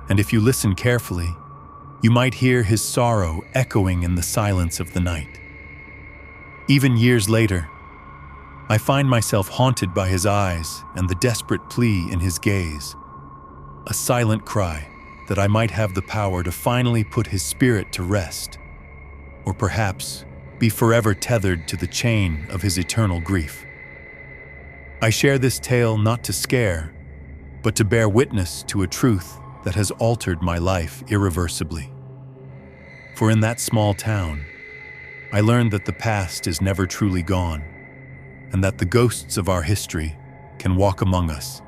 and if you listen carefully, you might hear his sorrow echoing in the silence of the night. Even years later, I find myself haunted by his eyes and the desperate plea in his gaze, a silent cry that I might have the power to finally put his spirit to rest, or perhaps be forever tethered to the chain of his eternal grief. I share this tale not to scare, but to bear witness to a truth that has altered my life irreversibly. For in that small town, I learned that the past is never truly gone, and that the ghosts of our history can walk among us,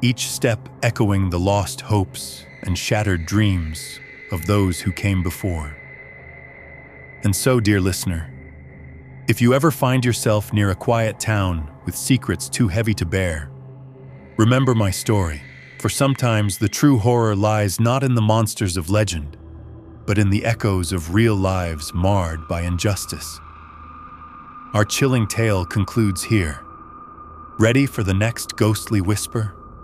each step echoing the lost hopes and shattered dreams of those who came before. And so, dear listener, if you ever find yourself near a quiet town with secrets too heavy to bear, remember my story, for sometimes the true horror lies not in the monsters of legend, but in the echoes of real lives marred by injustice. Our chilling tale concludes here. Ready for the next ghostly whisper?